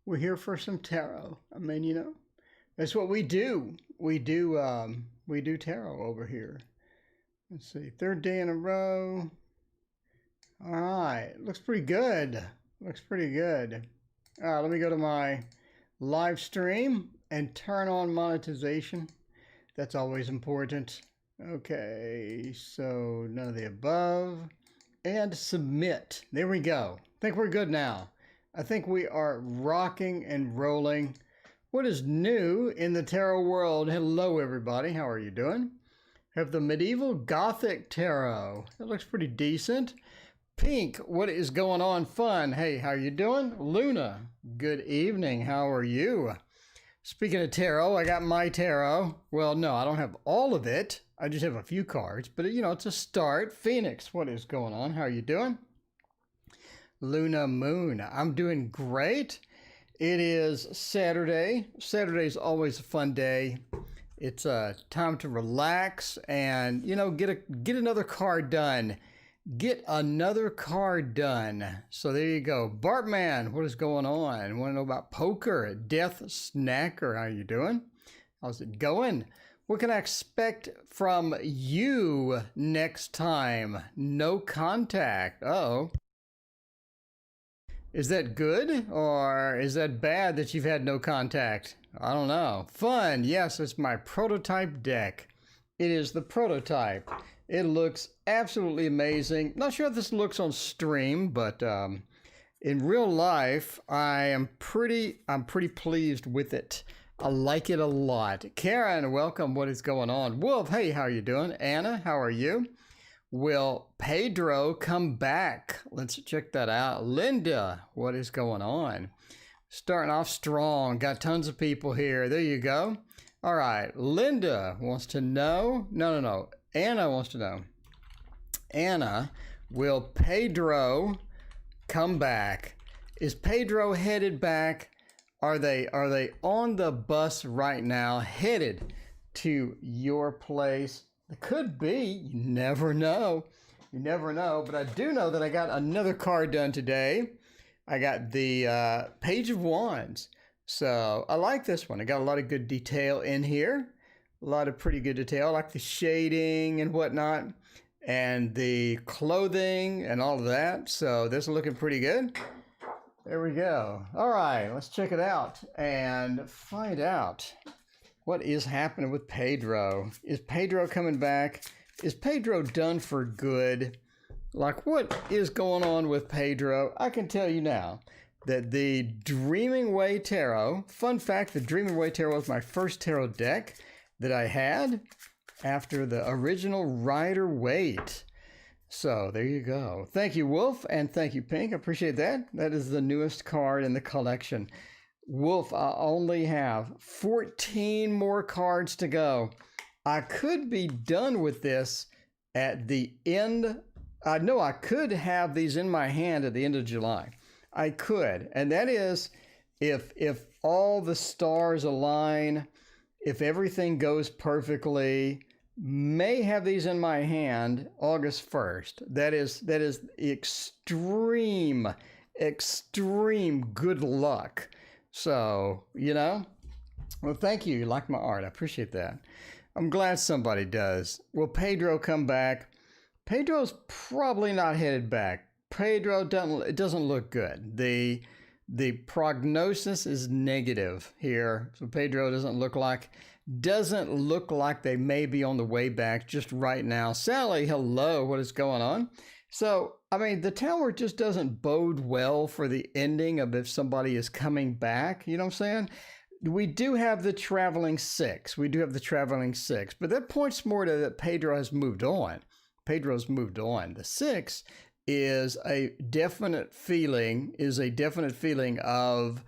We're here for some tarot. I mean, you know, that's what we do. We do tarot over here. Let's see, third day in a row. All right, looks pretty good. Looks pretty good. All right, let me go to my live stream and turn on monetization. That's always important. Okay, so none of the above. And submit. There we go. I think we're good now. I think we are rocking and rolling. What is new in the tarot world? Hello, everybody. How are you doing? Have the medieval Gothic tarot. That looks pretty decent. Pink, what is going on? Fun. Hey, how you doing? Luna, good evening. How are you? Speaking of tarot, I got my tarot. Well, no, I don't have all of it. I just have a few cards, but you know, it's a start. Phoenix, what is going on? How are you doing? Luna Moon, I'm doing great. It is Saturday. Saturday's always a fun day. It's time to relax and, you know, get another card done. Get another card done. So there you go. Bartman, what is going on? Want to know about poker? Death Snacker, how you doing? How's it going? What can I expect from you next time? No contact. Uh-oh. Is that good or is that bad that you've had no contact? I don't know. Fun. Yes, it's my prototype deck. It is the prototype. It looks absolutely amazing. Not sure if this looks on stream, but in real life, I'm pretty pleased with it. I like it a lot. Karen, welcome. What is going on? Wolf, hey, how are you doing? Anna, how are you? Will Pedro come back? Let's check that out. Linda, what is going on? Starting off strong. Got tons of people here. There you go. All right. Linda wants to know. No. Anna wants to know. Anna, will Pedro come back? Is Pedro headed back? Are they on the bus right now, headed to your place? It could be. You never know. You never know. But I do know that I got another card done today. I got the Page of Wands. So I like this one. I got a lot of good detail in here. A lot of pretty good detail. I like the shading and whatnot. And the clothing and all of that. So this is looking pretty good. There we go. All right. Let's check it out and find out what is happening with Pedro. Is Pedro coming back? Is Pedro done for good? Like, what is going on with Pedro? I can tell you now that the Dreaming Way Tarot, fun fact, the Dreaming Way Tarot was my first tarot deck that I had after the original Rider-Waite. So there you go. Thank you, Wolf, and thank you, Pink. I appreciate that. That is the newest card in the collection. Wolf, I only have 14 more cards to go. I could be done with this at the end. I know I could have these in my hand at the end of July. I could. And that is if all the stars align, if everything goes perfectly, may have these in my hand August 1st. That is extreme good luck. So, you know, well, thank you. You like my art. I appreciate that. I'm glad somebody does. Will Pedro come back? Pedro's probably not headed back. Pedro doesn't look good. The prognosis is negative here. So Pedro doesn't look like they may be on the way back just right now. Sally, hello. What is going on? So, I mean, the tower just doesn't bode well for the ending of if somebody is coming back. You know what I'm saying? We do have the traveling six. But that points more to that Pedro has moved on. Pedro's moved on. The six is a definite feeling of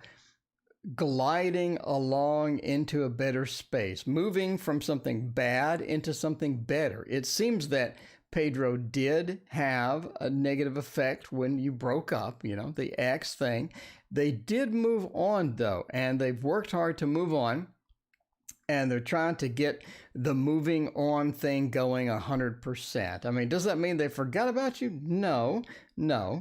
gliding along into a better space, moving from something bad into something better. It seems that Pedro did have a negative effect when you broke up, you know, the ex thing. They did move on, though, and they've worked hard to move on. and they're trying to get the moving on thing going 100%. I mean, does that mean they forgot about you? No.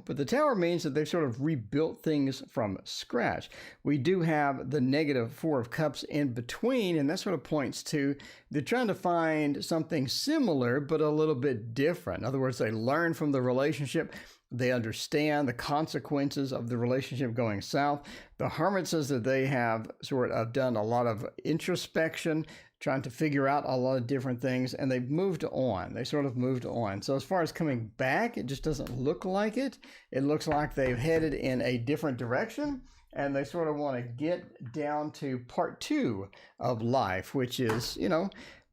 But the Tower means that they've sort of rebuilt things from scratch. We do have the negative Four of Cups in between, and that sort of points to they're trying to find something similar, but a little bit different. In other words, they learn from the relationship. They understand the consequences of the relationship going south. The Hermit says that they have sort of done a lot of introspection, trying to figure out a lot of different things, and they've moved on. They sort of moved on. So as far as coming back, it just doesn't look like it. It looks like they've headed in a different direction, and they sort of want to get down to part 2 of life, which is,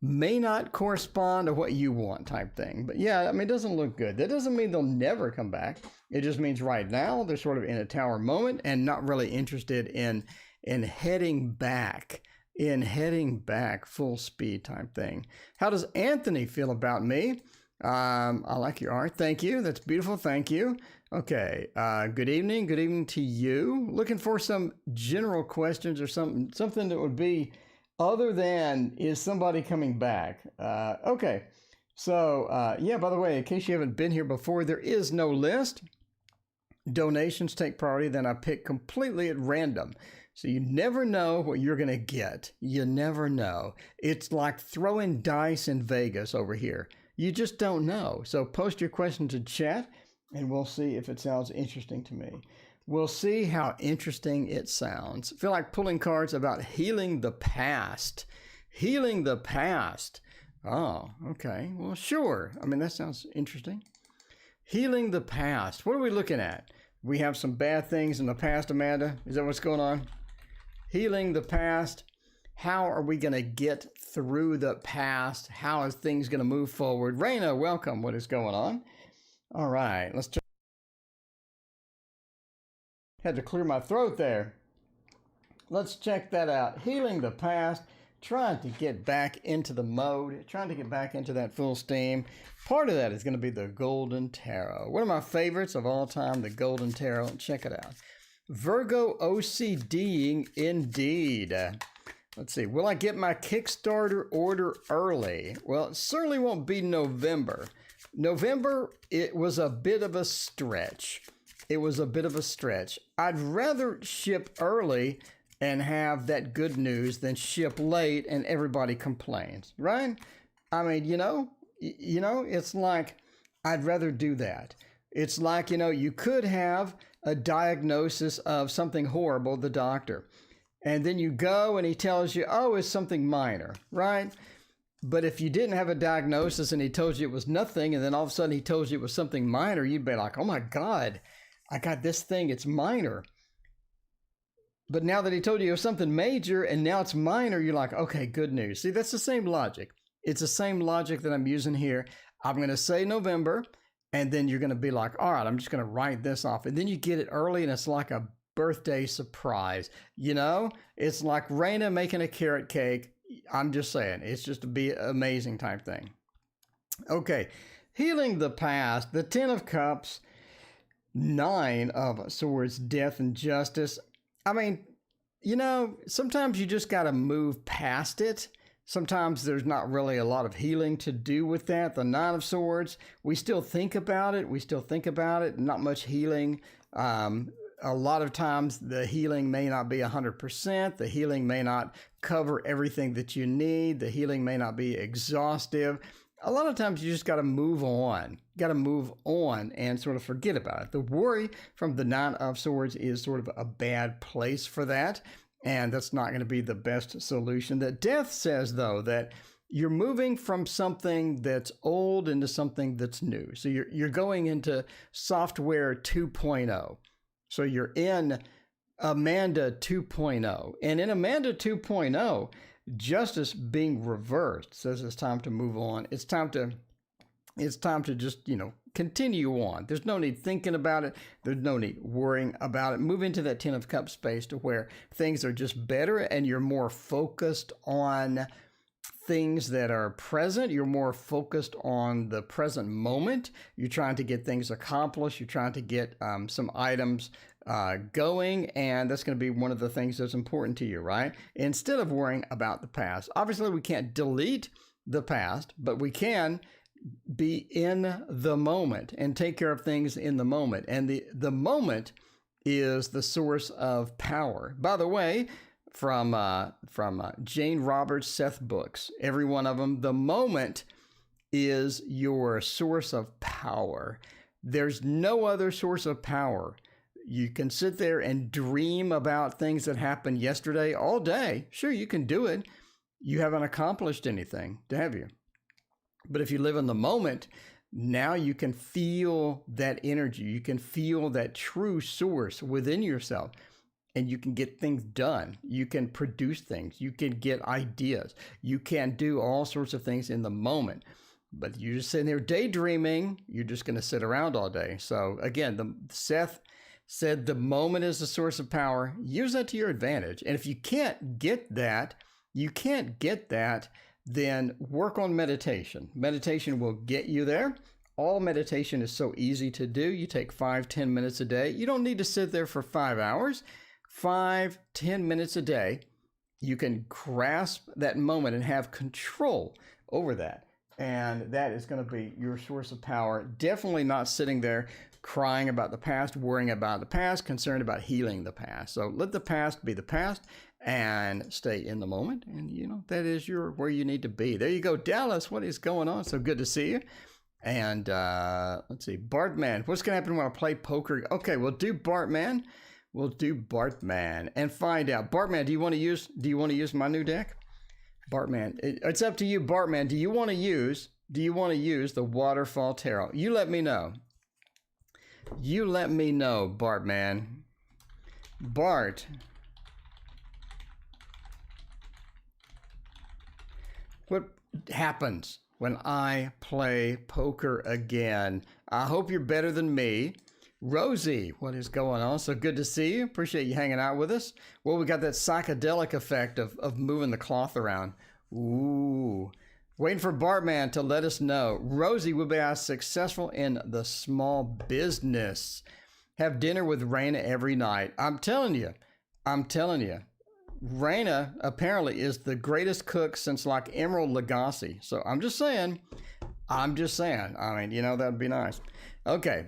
may not correspond to what you want type thing. But yeah, I mean, it doesn't look good. That doesn't mean they'll never come back. It just means right now they're sort of in a Tower moment and not really interested in heading back, full speed type thing. How does Anthony feel about me? I like your art. Thank you. That's beautiful. Thank you. Okay. Good evening. Good evening to you. Looking for some general questions or something that would be other than, is somebody coming back? Okay. So, yeah, by the way, in case you haven't been here before, there is no list. Donations take priority, then I pick completely at random. So you never know what you're going to get. You never know. It's like throwing dice in Vegas over here. You just don't know. So post your question to chat, and we'll see if it sounds interesting to me. We'll see how interesting it sounds. I feel like pulling cards about healing the past. Healing the past. Oh, okay. Well, sure. I mean, that sounds interesting. Healing the past. What are we looking at? We have some bad things in the past, Amanda. Is that what's going on? Healing the past. How are we going to get through the past? How is things going to move forward? Raina, welcome. What is going on? All right. Let's check. Had to clear my throat there. Let's check that out. Healing the past. Trying to get back into the mode. Trying to get back into that full steam. Part of that is going to be the Golden Tarot. One of my favorites of all time, the Golden Tarot. Check it out. Virgo OCDing indeed. Let's see. Will I get my Kickstarter order early? Well, it certainly won't be November. November, it was a bit of a stretch. I'd rather ship early and have that good news than ship late and everybody complains, right? I mean, it's like, I'd rather do that. It's like, you could have a diagnosis of something horrible, the doctor, and then you go and he tells you, oh, it's something minor, right? But if you didn't have a diagnosis and he told you it was nothing, and then all of a sudden he told you it was something minor, you'd be like, oh my God, I got this thing, it's minor. But now that he told you it was something major and now it's minor, you're like, okay, good news. See, that's the same logic. It's the same logic that I'm using here. I'm going to say November, and then you're going to be like, all right, I'm just going to write this off. And then you get it early, and it's like a birthday surprise. It's like Raina making a carrot cake. I'm just saying, it's just to be amazing type thing. Okay, healing the past, the 10 of Cups, 9 of Swords, death and justice. I mean, sometimes you just got to move past it. Sometimes there's not really a lot of healing to do with that. The 9 of Swords, we still think about it. Not much healing. A lot of times the healing may not be 100%. The healing may not cover everything that you need. The healing may not be exhaustive. A lot of times you just got to move on. And sort of forget about it. The worry from the 9 of Swords is sort of a bad place for that. And that's not going to be the best solution. The death says, though, that you're moving from something that's old into something that's new. So you're going into software 2.0. So you're in Amanda 2.0. And in Amanda 2.0, justice being reversed says it's time to move on. It's time to just, continue on. There's no need thinking about it. There's no need worrying about it. Move into that 10 of Cups space to where things are just better and you're more focused on things that are present. You're more focused on the present moment. You're trying to get things accomplished. You're trying to get some items going, and that's going to be one of the things that's important to you, right? Instead of worrying about the past. Obviously, we can't delete the past, but we can be in the moment and take care of things in the moment. And the moment is the source of power. By the way, from Jane Roberts' Seth books, every one of them, the moment is your source of power. There's no other source of power. You can sit there and dream about things that happened yesterday all day. Sure, you can do it. You haven't accomplished anything, have you? But if you live in the moment, now you can feel that energy. You can feel that true source within yourself, and you can get things done. You can produce things. You can get ideas. You can do all sorts of things in the moment. But you're just sitting there daydreaming. You're just going to sit around all day. So again, Seth said the moment is the source of power. Use that to your advantage. And if you can't get that, then work on meditation. Meditation will get you there. All meditation is so easy to do. You take 5-10 minutes a day. You don't need to sit there for 5 hours. 5-10 minutes a day. You can grasp that moment and have control over that. And that is going to be your source of power. Definitely not sitting there crying about the past, worrying about the past, concerned about healing the past. So let the past be the past and stay in the moment. And, that is where you need to be. There you go, Dallas. What is going on? So good to see you. And let's see, Bartman. What's going to happen when I play poker? Okay, we'll do Bartman. We'll do Bartman and find out. Bartman, do you want to use my new deck? Bartman, it's up to you, Bartman. Do you want to use the Waterfall Tarot? You let me know. You let me know, Bartman. Bart. What happens when I play poker again? I hope you're better than me. Rosie, what is going on? So good to see you. Appreciate you hanging out with us. Well, we got that psychedelic effect of moving the cloth around. Ooh. Waiting for Bartman to let us know. Rosie will be successful in the small business. Have dinner with Raina every night. I'm telling you. Raina apparently is the greatest cook since like Emerald Lagasse. So I'm just saying. I mean, that would be nice. Okay.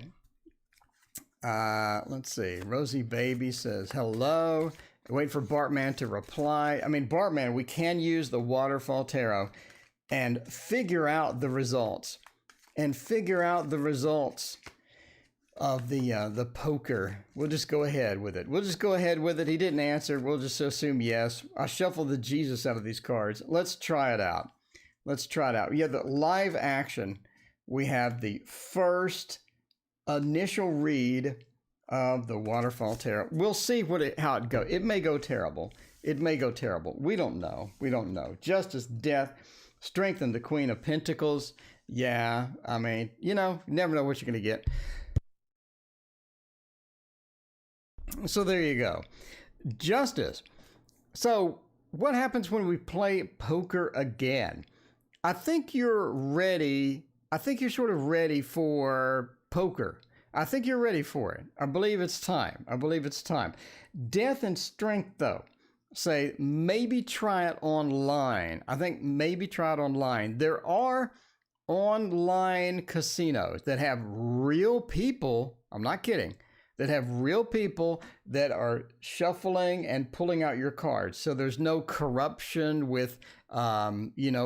Let's see. Rosie Baby says hello. Wait for Bartman to reply. I mean, Bartman, we can use the Waterfall Tarot and figure out the results. Of the poker. We'll just go ahead with it. He didn't answer. We'll just assume yes. I shuffled the Jesus out of these cards. Let's try it out. Yeah, the live action. We have the first initial read of the Waterfall Tarot. We'll see how it goes. It may go terrible. We don't know. Justice, death, strength, and the Queen of Pentacles. Yeah, I mean, you never know what you're going to get. So there you go. Justice. So what happens when we play poker again? I think you're ready. I think you're sort of ready for poker. I think you're ready for it. I believe it's time. Death and strength, though, say maybe try it online. I think maybe try it online. There are online casinos that have real people. I'm not kidding. That have real people that are shuffling and pulling out your cards. So there's no corruption with,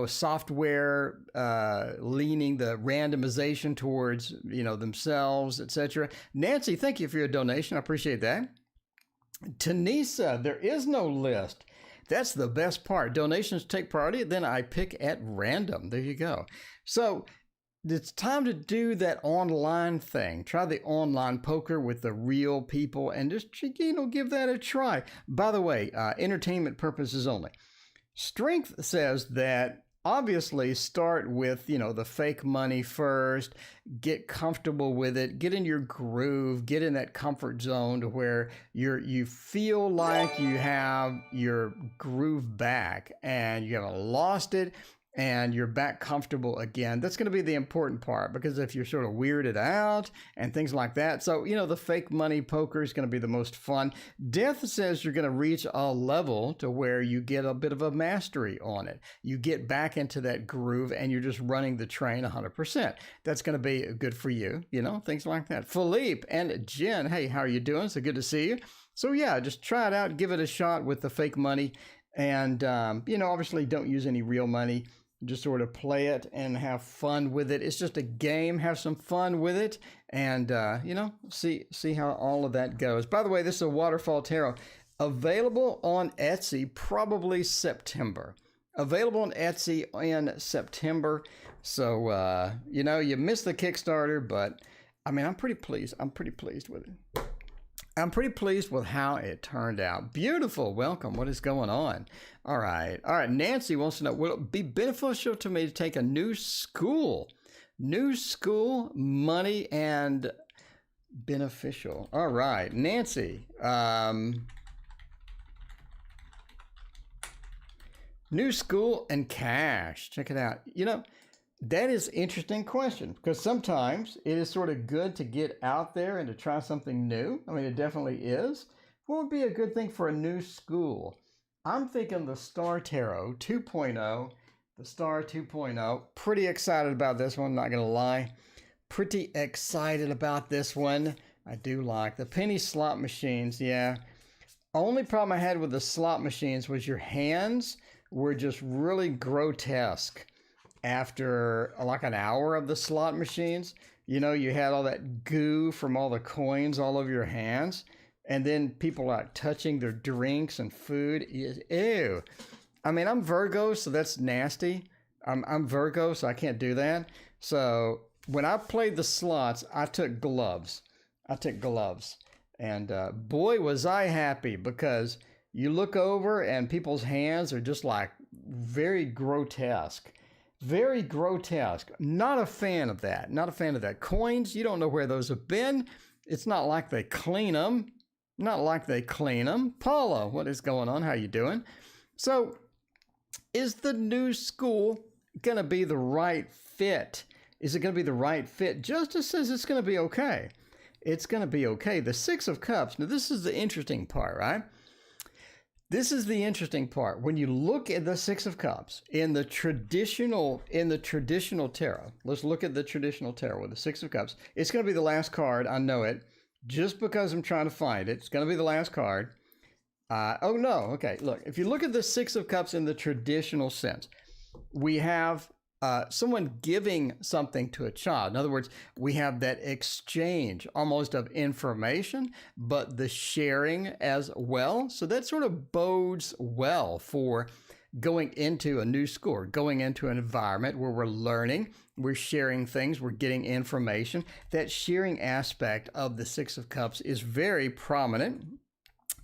software leaning the randomization towards, themselves, etc. Nancy, thank you for your donation. I appreciate that. Tanisa, there is no list. That's the best part. Donations take priority. Then I pick at random. There you go. So it's time to do that online thing. Try the online poker with the real people and just, give that a try. By the way, entertainment purposes only. Strength says that obviously start with, the fake money first, get comfortable with it, get in your groove, get in that comfort zone to where you feel like you have your groove back and you haven't lost it and you're back comfortable again. That's going to be the important part, because if you're sort of weirded out and things like that. So, the fake money poker is going to be the most fun. Death says you're going to reach a level to where you get a bit of a mastery on it. You get back into that groove and you're just running the train 100%. That's going to be good for you, things like that. Philippe and Jen, hey, how are you doing? So good to see you. So yeah, just try it out. Give it a shot with the fake money. And, obviously don't use any real money. Just sort of play it and have fun with it. It's just a game. Have some fun with it, and see how all of that goes. By the way, this is a waterfall tarot, available on Etsy, probably September. Available on Etsy in September. So you missed the Kickstarter, but I mean, I'm pretty pleased. I'm pretty pleased with it. I'm pretty pleased with how it turned out. Beautiful. Welcome. What is going on? All right. Nancy wants to know, will it be beneficial to me to take a new school? New school, money, and beneficial. All right. Nancy. New school and cash. Check it out. That is an interesting question, because sometimes it is sort of good to get out there and to try something new. I mean, it definitely is. What would be a good thing for a new school? I'm thinking the Star Tarot 2.0, the Star 2.0. Pretty excited about this one, not going to lie. Pretty excited about this one. I do like the penny slot machines, yeah. Only problem I had with the slot machines was your hands were just really grotesque. After like an hour of the slot machines, you had all that goo from all the coins all over your hands. And then people like touching their drinks and food. Ew. I mean, I'm Virgo, so that's nasty. I'm Virgo, so I can't do that. So when I played the slots, I took gloves. And boy, was I happy, because you look over and people's hands are just like very grotesque. Very grotesque. Not a fan of that. Not a fan of that. Coins, you don't know where those have been. It's not like they clean them. Paula, what is going on? How you doing? So, is the new school going to be the right fit? Is it going to be the right fit? Justice says it's going to be okay. It's going to be okay. The Six of Cups. Now, this is the interesting part, right? This is the interesting part. When you look at the Six of Cups in the traditional tarot, let's look at the traditional tarot with the Six of Cups. It's going to be the last card. I know it. Just because I'm trying to find it, it's going to be the last card. Oh no. Okay. Look, if you look at the Six of Cups in the traditional sense, we have someone giving something to a child. In other words, we have that exchange almost of information, but the sharing as well. So that sort of bodes well for going into a new school, going into an environment where we're learning, we're sharing things, we're getting information. That sharing aspect of the Six of Cups is very prominent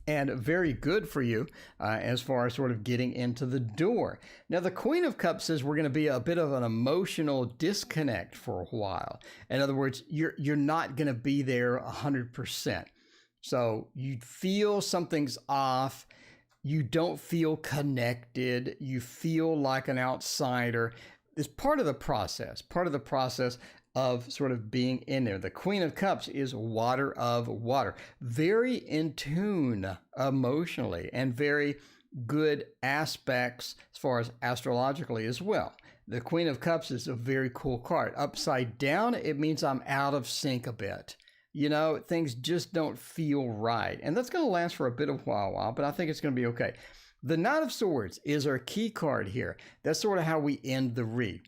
and very good for you as far as sort of getting into the door. Now, the Queen of Cups says we're going to be a bit of an emotional disconnect for a while. In other words, you're not going to be there 100%. So you feel something's off. You don't feel connected. You feel like an outsider. It's part of the process of sort of being in there. The Queen of Cups is water of water, very in tune emotionally, and very good aspects as far as astrologically as well. The Queen of Cups is a very cool card. Upside down, it means I'm out of sync a bit. Things just don't feel right. And that's going to last for a bit of a while, but I think it's going to be okay. The Knight of Swords is our key card here. That's sort of how we end the read.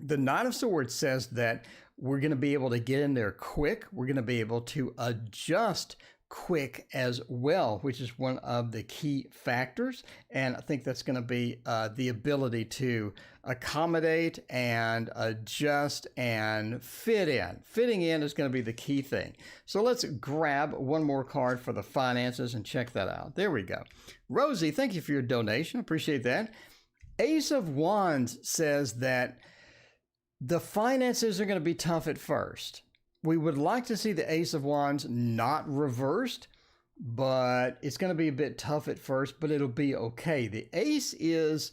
The Knight of Swords says that we're going to be able to get in there quick. We're going to be able to adjust quick as well, which is one of the key factors. And I think that's going to be the ability to accommodate and adjust and fit in. Fitting in is going to be the key thing. So let's grab one more card for the finances and check that out. There we go. Rosie, thank you for your donation. Appreciate that. Ace of Wands says that the finances are going to be tough at first. We would like to see the Ace of Wands not reversed, but it's going to be a bit tough at first, but it'll be okay. The ace is,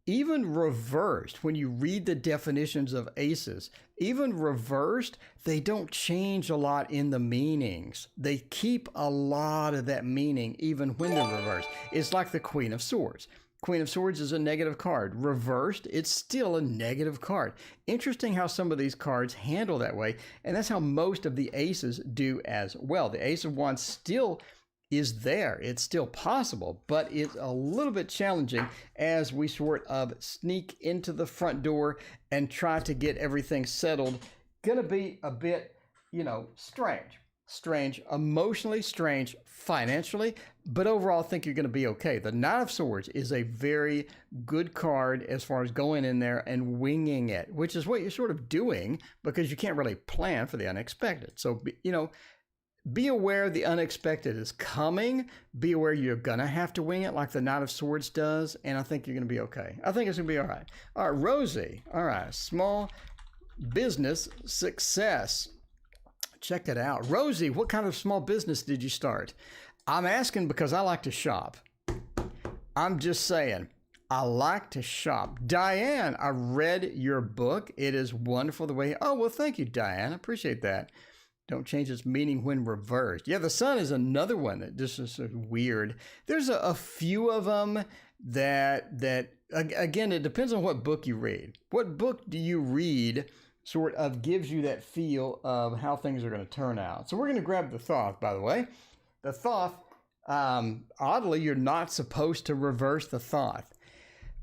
even reversed, when you read the definitions of aces, even reversed, they don't change a lot in the meanings. They keep a lot of that meaning even when they're reversed. It's like the Queen of Swords. Queen of Swords is a negative card. Reversed, it's still a negative card. Interesting how some of these cards handle that way, and that's how most of the aces do as well. The Ace of Wands still is there. It's still possible, but it's a little bit challenging as we sort of sneak into the front door and try to get everything settled. Gonna be a bit, strange, emotionally strange, financially, but overall I think you're gonna be okay. The Knight of Swords is a very good card as far as going in there and winging it, which is what you're sort of doing because you can't really plan for the unexpected. So, be aware the unexpected is coming. Be aware you're going to have to wing it like the Knight of Swords does, and I think you're going to be okay. I think it's going to be all right. All right, Rosie. All right, small business success. Check it out. Rosie, what kind of small business did you start? I'm asking because I like to shop. I'm just saying. I like to shop. Diane, I read your book. It is wonderful the way... Oh, well, thank you, Diane. I appreciate that. Don't change its meaning when reversed. Yeah, the sun is another one that just is sort of weird. There's a few of them that again, it depends on what book you read. What book do you read sort of gives you that feel of how things are going to turn out. So we're going to grab the Thoth, by the way. The Thoth, oddly, you're not supposed to reverse the Thoth.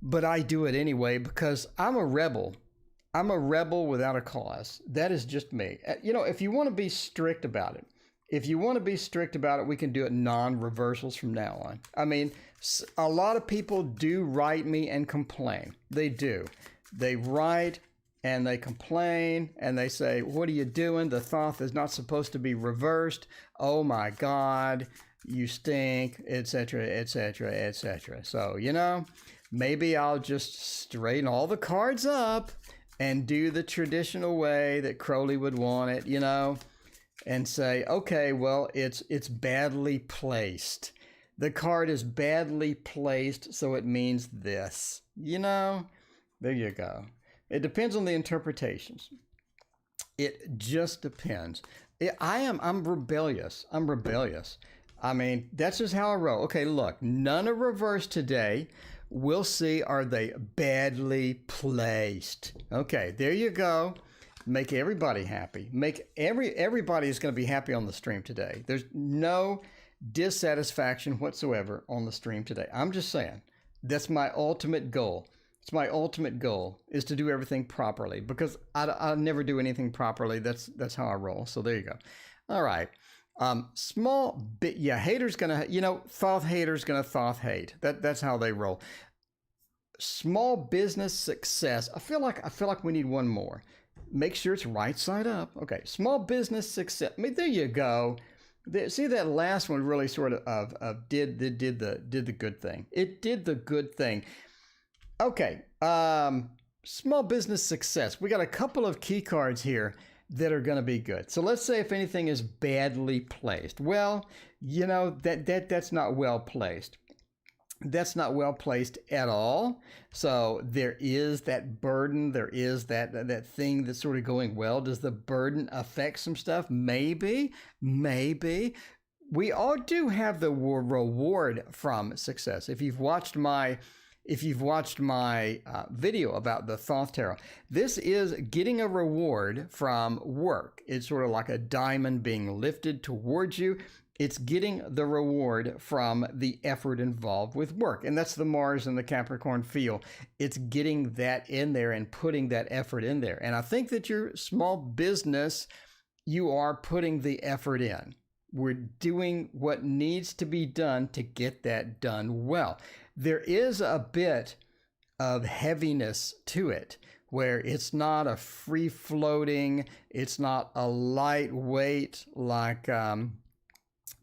But I do it anyway because I'm a rebel. I'm a rebel without a cause. That is just me. If you want to be strict about it, we can do it non-reversals from now on. I mean, a lot of people do write me and complain. They do. They write and they complain and they say, what are you doing? The Thoth is not supposed to be reversed. Oh my God, you stink, etc., etc., etc. So, maybe I'll just straighten all the cards up and do the traditional way that Crowley would want it, and say, okay, well, it's badly placed. The card is badly placed, so it means this. There you go. It depends on the interpretations. It just depends. I'm rebellious. I mean, that's just how I roll. Okay, look, none are reversed today. We'll see, are they badly placed? Okay, there you go. Make everybody happy. Everybody is going to be happy on the stream today. There's no dissatisfaction whatsoever on the stream today. I'm just saying, that's my ultimate goal. It's my ultimate goal is to do everything properly because I never do anything properly. That's how I roll. So there you go. All right. Haters gonna, Thoth haters gonna Thoth hate. That's how they roll. Small business success. I feel like we need one more. Make sure it's right side up. Okay, small business success. I mean, there you go. See, that last one really sort of did the good thing. It did the good thing. Okay, small business success. We got a couple of key cards here that are going to be good. So let's say if anything is badly placed. Well, that's not well placed. That's not well placed at all. So there is that burden. There is that thing that's sort of going well. Does the burden affect some stuff? Maybe. We all do have the reward from success. If you've watched my video about the Thoth Tarot, this is getting a reward from work. It's sort of like a diamond being lifted towards you. It's getting the reward from the effort involved with work. And that's the Mars and the Capricorn feel. It's getting that in there and putting that effort in there. And I think that your small business, you are putting the effort in. We're doing what needs to be done to get that done well. There is a bit of heaviness to it where it's not a free-floating, it's not a lightweight like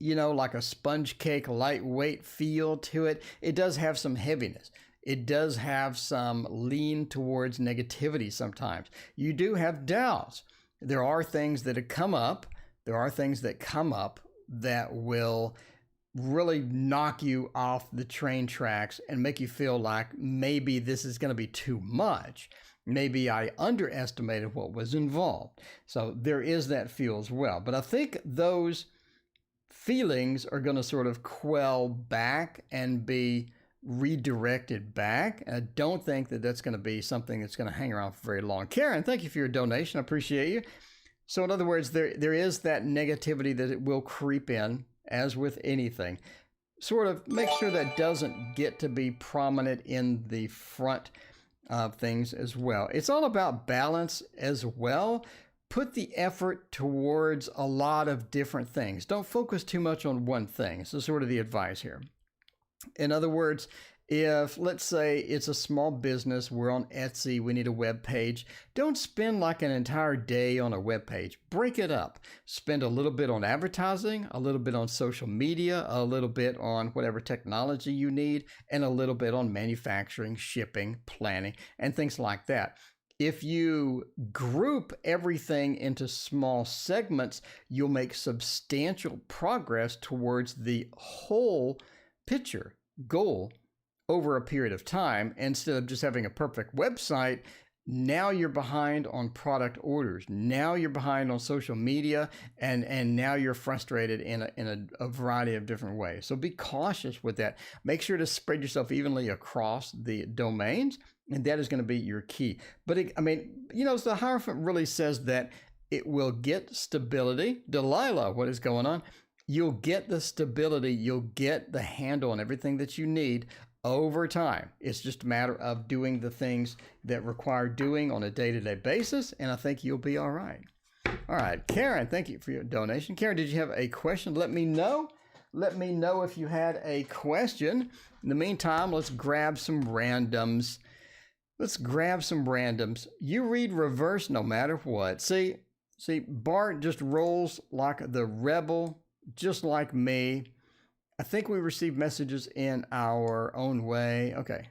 like a sponge cake lightweight feel to it. It does have some heaviness. It does have some lean towards negativity sometimes. You do have doubts. There are things that have come up. There are things that come up that will really knock you off the train tracks and make you feel like maybe this is going to be too much. Maybe I underestimated what was involved. So there is that feel as well. But I think those feelings are going to sort of quell back and be redirected back. And I don't think that that's going to be something that's going to hang around for very long. Karen, thank you for your donation. I appreciate you. So in other words, there is that negativity that it will creep in, as with anything. Sort of make sure that doesn't get to be prominent in the front of things as well. It's all about balance as well. Put the effort towards a lot of different things. Don't focus too much on one thing. This is sort of the advice here. In other words, if, let's say, it's a small business, we're on Etsy, we need a web page, don't spend like an entire day on a web page. Break it up. Spend a little bit on advertising, a little bit on social media, a little bit on whatever technology you need, and a little bit on manufacturing, shipping, planning, and things like that. If you group everything into small segments, you'll make substantial progress towards the whole picture, goal, over a period of time. Instead of just having a perfect website, now you're behind on product orders. Now you're behind on social media, and now you're frustrated in a variety of different ways. So be cautious with that. Make sure to spread yourself evenly across the domains, and that is going to be your key. But the Hierophant really says that it will get stability. Delilah, what is going on? You'll get the stability. You'll get the handle on everything that you need over time. It's just a matter of doing the things that require doing on a day-to-day basis, and I think you'll be all right. All right, Karen, thank you for your donation. Karen, did you have a question? Let me know. Let me know if you had a question. In the meantime, let's grab some randoms. You read reverse no matter what. See, Bart just rolls like the rebel, just like me. I think we received messages in our own way. Okay.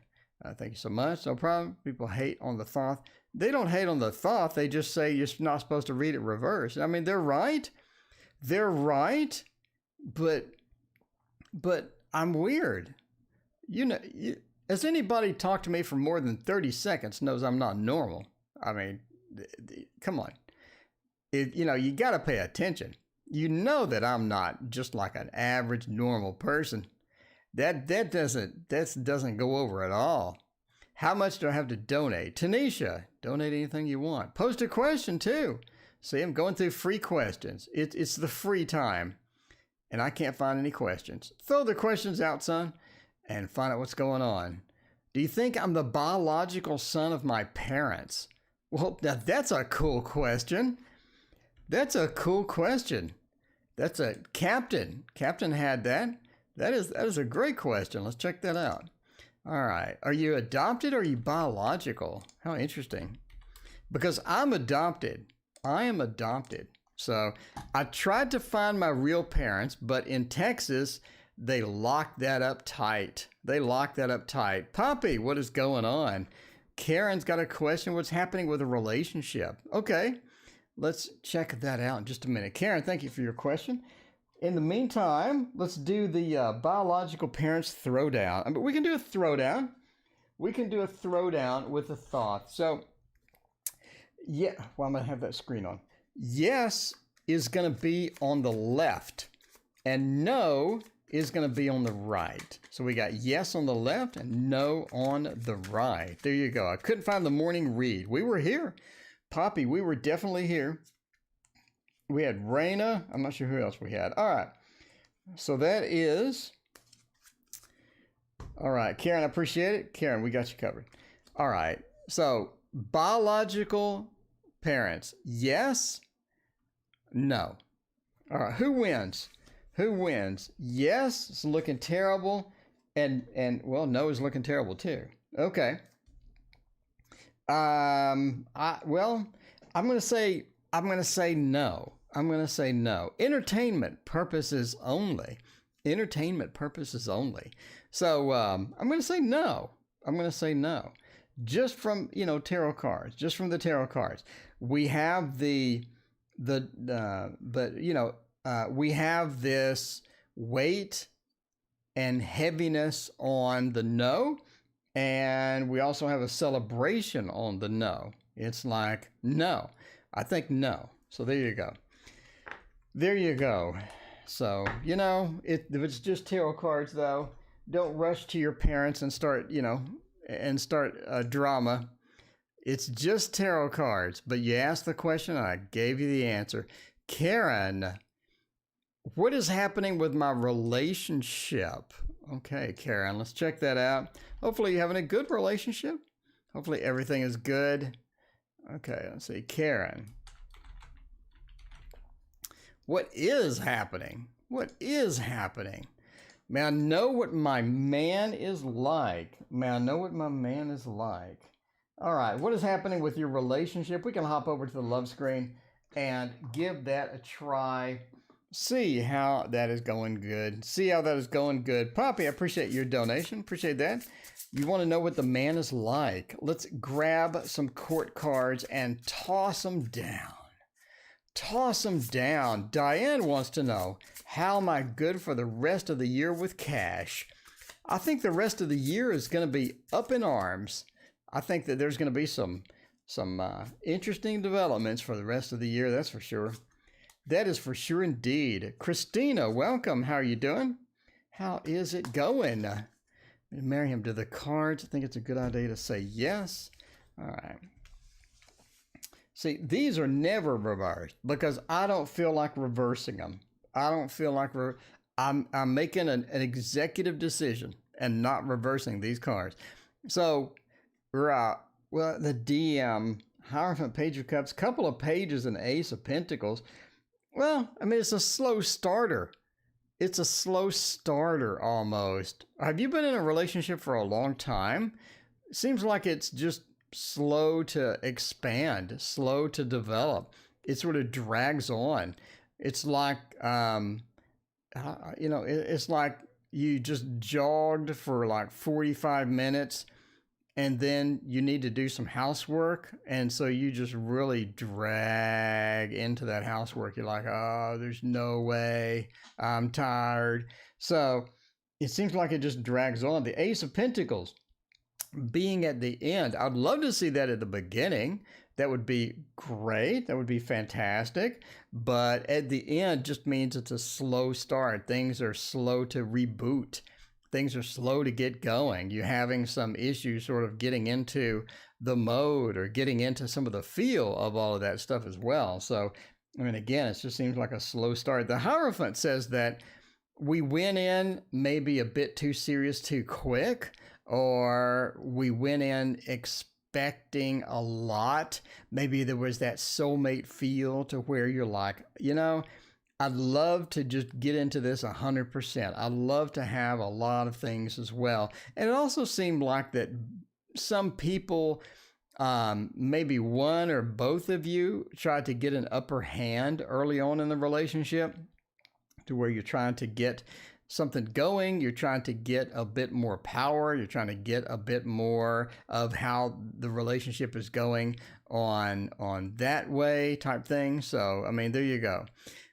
Thank you so much. No problem. People hate on the thought. They don't hate on the thought. They just say you're not supposed to read it reverse. I mean, they're right. But I'm weird. As anybody talked to me for more than 30 seconds knows I'm not normal. I mean, come on. You got to pay attention. You know that I'm not just like an average normal person. That doesn't go over at all. How much do I have to donate? Tanisha, donate anything you want. Post a question too. See, I'm going through free questions. It's the free time, and I can't find any questions. Throw the questions out, son, and find out what's going on. Do you think I'm the biological son of my parents? Well, now that's a cool question. That's a Captain. Captain had that. That is a great question. Let's check that out. All right. Are you adopted or are you biological? How interesting. Because I'm adopted. I am adopted. So I tried to find my real parents, but in Texas, they locked that up tight. Poppy, what is going on? Karen's got a question. What's happening with a relationship? Okay. Let's check that out in just a minute. Karen, thank you for your question. In the meantime, let's do the biological parents throwdown. We can do a throwdown. We can do a throwdown with a thought. So, yeah, well, I'm going to have that screen on. Yes is going to be on the left, and no is going to be on the right. So we got yes on the left and no on the right. There you go. I couldn't find the morning read. We were here. Poppy, we were definitely here. We had Raina. I'm not sure who else we had. All right. So that is... All right. Karen, I appreciate it. Karen, we got you covered. All right. So biological parents. Yes. No. All right. Who wins? Yes, it's looking terrible. And well, no is looking terrible too. Okay. I'm going to say no. Entertainment purposes only. So, I'm going to say no. I'm going to say no. Just from, tarot cards, just from the tarot cards. We have we have this weight and heaviness on the no, and we also have a celebration on the no. It's like, no. I think no. So there you go. There you go. So, if it's just tarot cards, though, don't rush to your parents and start, a drama. It's just tarot cards, but you asked the question and I gave you the answer. Karen, what is happening with my relationship? Okay, Karen, let's check that out. Hopefully you're having a good relationship. Hopefully everything is good. Okay, let's see. Karen. What is happening? What is happening? May I know what my man is like? May I know what my man is like? All right, what is happening with your relationship? We can hop over to the love screen and give that a try. See how that is going good. See how that is going good. Poppy, I appreciate your donation. Appreciate that. You want to know what the man is like? Let's grab some court cards and toss them down. Toss them down. Diane wants to know, how am I good for the rest of the year with cash? I think the rest of the year is going to be up in arms. I think that there's going to be some interesting developments for the rest of the year. That's for sure. That is for sure indeed. Christina, welcome. How are you doing? How is it going? Marry him to the cards. I think it's a good idea to say yes. All right. See, these are never reversed because I don't feel like reversing them. I don't feel like I'm making an executive decision and not reversing these cards. So, well, the DM, Hierophant, Page of Cups, couple of pages, and Ace of Pentacles. Well, I mean, it's a slow starter. It's a slow starter almost. Have you been in a relationship for a long time? It seems like it's just slow to expand, slow to develop. It sort of drags on. It's like, it's like you just jogged for like 45 minutes and then you need to do some housework. And so you just really drag into that housework. You're like, oh, there's no way. I'm tired. So it seems like it just drags on. The Ace of Pentacles being at the end. I'd love to see that at the beginning. That would be great. That would be fantastic. But at the end just means it's a slow start. Things are slow to reboot. Things are slow to get going. You're having some issues sort of getting into the mode or getting into some of the feel of all of that stuff as well. So, I mean, again, it just seems like a slow start. The Hierophant says that we went in maybe a bit too serious too quick, or we went in expecting a lot. Maybe there was that soulmate feel to where you're like, I'd love to just get into this 100%. I'd love to have a lot of things as well. And it also seemed like that some people, maybe one or both of you, tried to get an upper hand early on in the relationship to where you're trying to get something going, you're trying to get a bit more power, you're trying to get a bit more of how the relationship is going on that way type thing. So, I mean, there you go.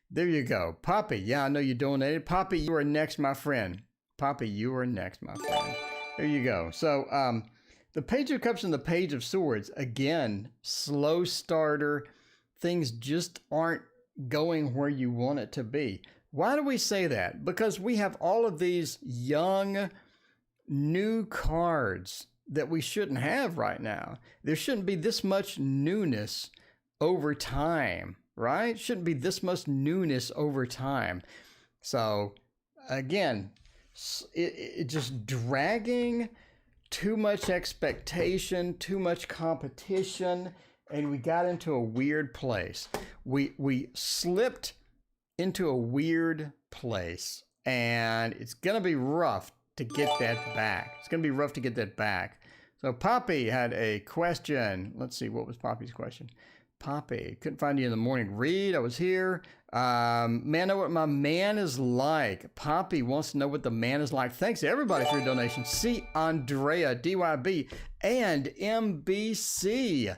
There you go. Poppy, yeah, I know you donated. Poppy, you are next, my friend. Poppy, you are next, my friend. There you go. So, the Page of Cups and the Page of Swords, again, slow starter. Things just aren't going where you want it to be. Why do we say that? Because we have all of these young, new cards that we shouldn't have right now. There shouldn't be this much newness over time, right? Shouldn't be this much newness over time. So, again, it just dragging, too much expectation, too much competition, and we got into a weird place. We slipped into a weird place, and it's gonna be rough to get that back. It's gonna be rough to get that back. So Poppy had a question. Let's see, what was Poppy's question? Poppy, couldn't find you in the morning read. I was here. Man, know what my man is like. Poppy wants to know what the man is like. Thanks everybody for your donation. C. Andrea, DYB, and MBC.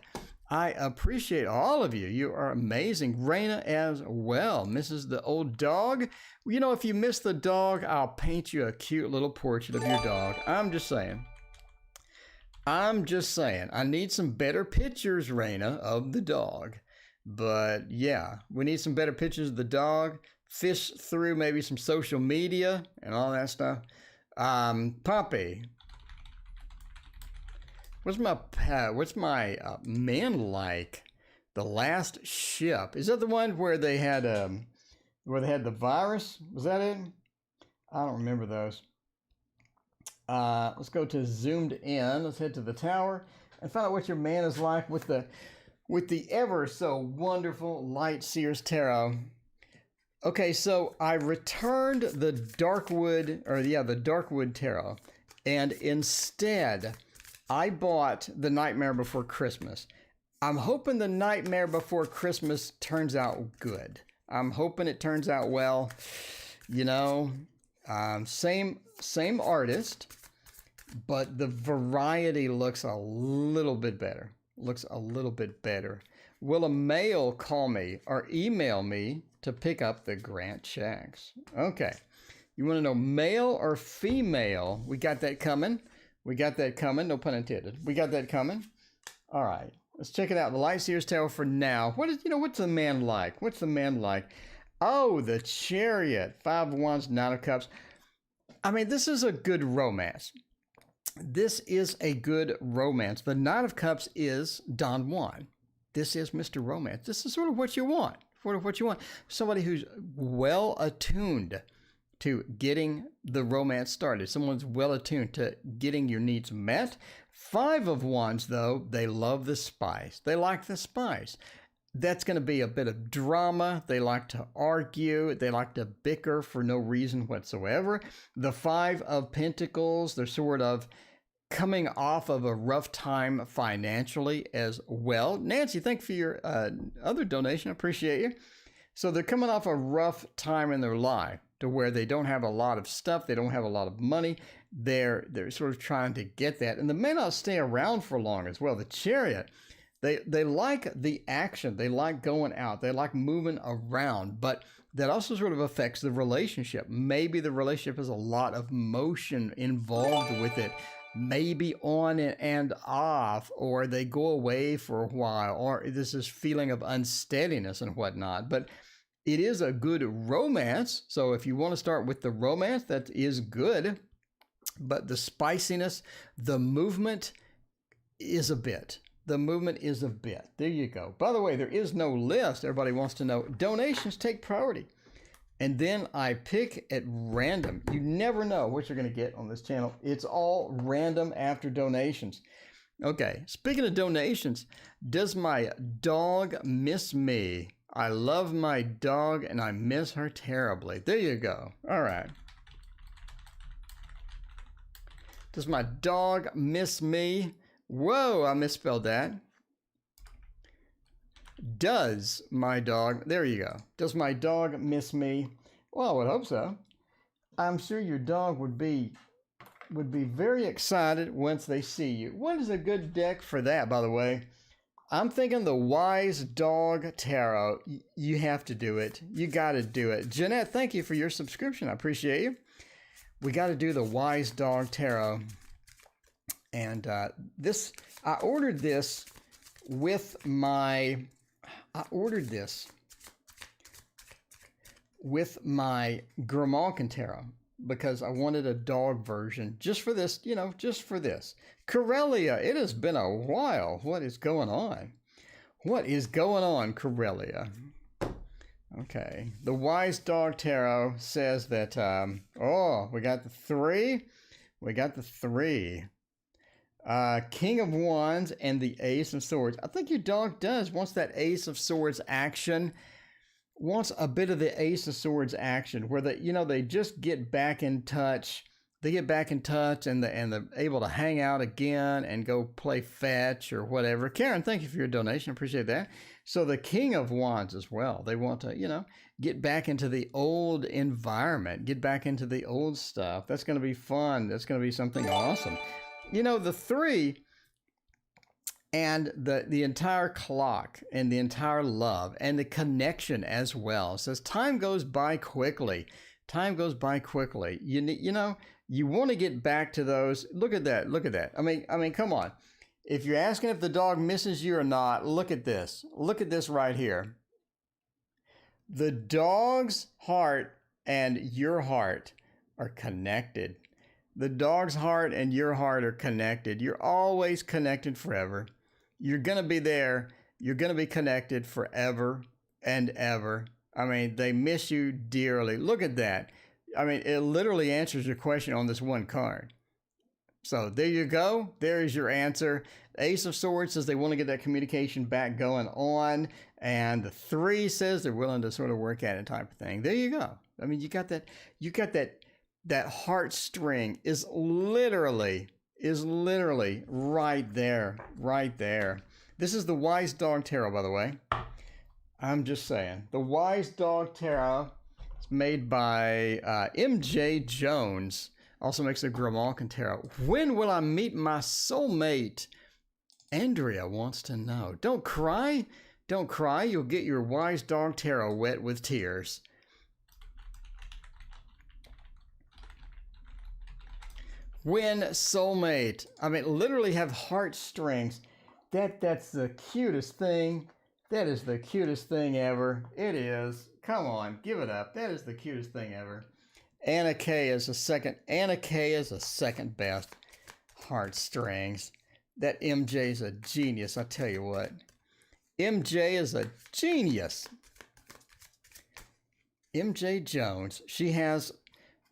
I appreciate all of you. You are amazing. Raina as well. Misses the old dog. You know, if you miss the dog, I'll paint you a cute little portrait of your dog. I'm just saying. I need some better pictures, Raina, of the dog. But yeah, we need some better pictures of the dog. Fish through maybe some social media and all that stuff. Poppy. What's my man like? The Last Ship. Is that the one where they had the virus? Was that it? I don't remember those. Let's go to zoomed in. Let's head to the tower and find out what your man is like with the ever so wonderful Light Seers Tarot. Okay, so I returned the Darkwood Tarot, and instead I bought the Nightmare Before Christmas. I'm hoping the Nightmare Before Christmas turns out good. I'm hoping it turns out well. You know, same artist, but the variety looks a little bit better. Will a male call me or email me to pick up the grant checks? Okay. You want to know male or female? We got that coming. No pun intended. We got that coming. All right. Let's check it out. The Light Seers Tarot for now. What's the man like? Oh, the Chariot. 5 of Wands, 9 of Cups. I mean, this is a good romance. The Knight of Cups is Don Juan. This is Mr. Romance. This is sort of what you want. Somebody who's well attuned to getting the romance started. Someone's well attuned to getting your needs met. 5 of Wands, though, they love the spice. They like the spice. That's going to be a bit of drama. They like to argue. They like to bicker for no reason whatsoever. The 5 of Pentacles, they're sort of coming off of a rough time financially as well. Nancy, thank you for your other donation. I appreciate you. So they're coming off a rough time in their life to where they don't have a lot of stuff. They don't have a lot of money. They're sort of trying to get that. And they may not stay around for long as well. The Chariot, they like the action. They like going out. They like moving around. But that also sort of affects the relationship. Maybe the relationship has a lot of motion involved with it. Maybe on and off, or they go away for a while, or there's this feeling of unsteadiness and whatnot. But it is a good romance. So if you want to start with the romance, that is good. But the spiciness, the movement is a bit. There you go. By the way, there is no list. Everybody wants to know. Donations take priority. And then I pick at random. You never know what you're going to get on this channel. It's all random after donations. Okay, speaking of donations, does my dog miss me? I love my dog and I miss her terribly. There you go. All right. Does my dog miss me? Whoa, I misspelled that. Does my dog, there you go. Does my dog miss me? Well, I would hope so. I'm sure your dog would be very excited once they see you. What is a good deck for that, by the way? I'm thinking the Wise Dog Tarot. You have to do it. You got to do it. Jeanette, thank you for your subscription. I appreciate you. We got to do the Wise Dog Tarot. And I ordered this with my Grimalkin Tarot because I wanted a dog version just for this, Corellia, it has been a while. What is going on? Corellia? Okay. The Wise Dog Tarot says that, we got the 3. King of Wands and the Ace of Swords. I think your dog wants that Ace of Swords action. Wants a bit of the Ace of Swords action where they just get back in touch they get back in touch and they're able to hang out again and go play fetch or whatever. Karen, thank you for your donation. Appreciate that. So the King of Wands as well. They want to, get back into the old environment, get back into the old stuff. That's going to be fun. That's going to be something awesome. The 3 and the entire clock and the entire love and the connection as well. It says time goes by quickly. Time goes by quickly. You want to get back to those. Look at that. Look at that. I mean, come on. If you're asking if the dog misses you or not, look at this. Look at this right here. The dog's heart and your heart are connected. The dog's heart and your heart are connected. You're always connected forever. You're going to be there. You're going to be connected forever and ever. I mean, they miss you dearly. Look at that. I mean, it literally answers your question on this one card. So there you go. There is your answer. Ace of Swords says they want to get that communication back going on. And the 3 says they're willing to sort of work at it type of thing. There you go. I mean, you got that heartstring is literally right there, right there. This is the Wise Dog Tarot, by the way. I'm just saying. The Wise Dog Tarot is made by MJ Jones. Also makes a Grimalkin Tarot. When will I meet my soulmate? Andrea wants to know. Don't cry. Don't cry. You'll get your Wise Dog Tarot wet with tears. When soulmate. I mean, literally have heartstrings. That's the cutest thing. That is the cutest thing ever. It is. Come on, give it up. That is the cutest thing ever. Anna K is a second. Anna K is a second best. Heartstrings. That MJ's a genius. I tell you what. MJ is a genius. MJ Jones. She has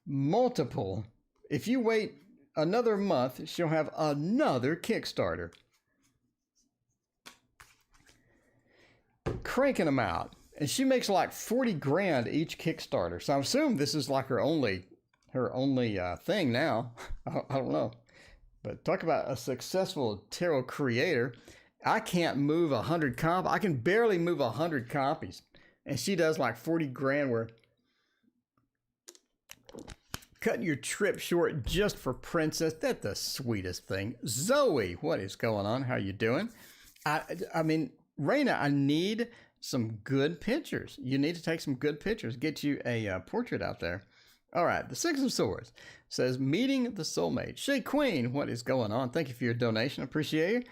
multiple. If you wait another month, she'll have another Kickstarter. Cranking them out. And she makes like 40 grand each Kickstarter. So I assume this is like her only thing now. I don't know. But talk about a successful tarot creator. I can't move 100 copies. I can barely move 100 copies. And she does like 40 grand worth. Cutting your trip short just for Princess. That's the sweetest thing. Zoe, what is going on? How you doing? I mean, Raina, I need some good pictures. You need to take some good pictures. Get you a portrait out there. All right, the 6 of Swords says, meeting the soulmate. Shay Queen, what is going on? Thank you for your donation. Appreciate you.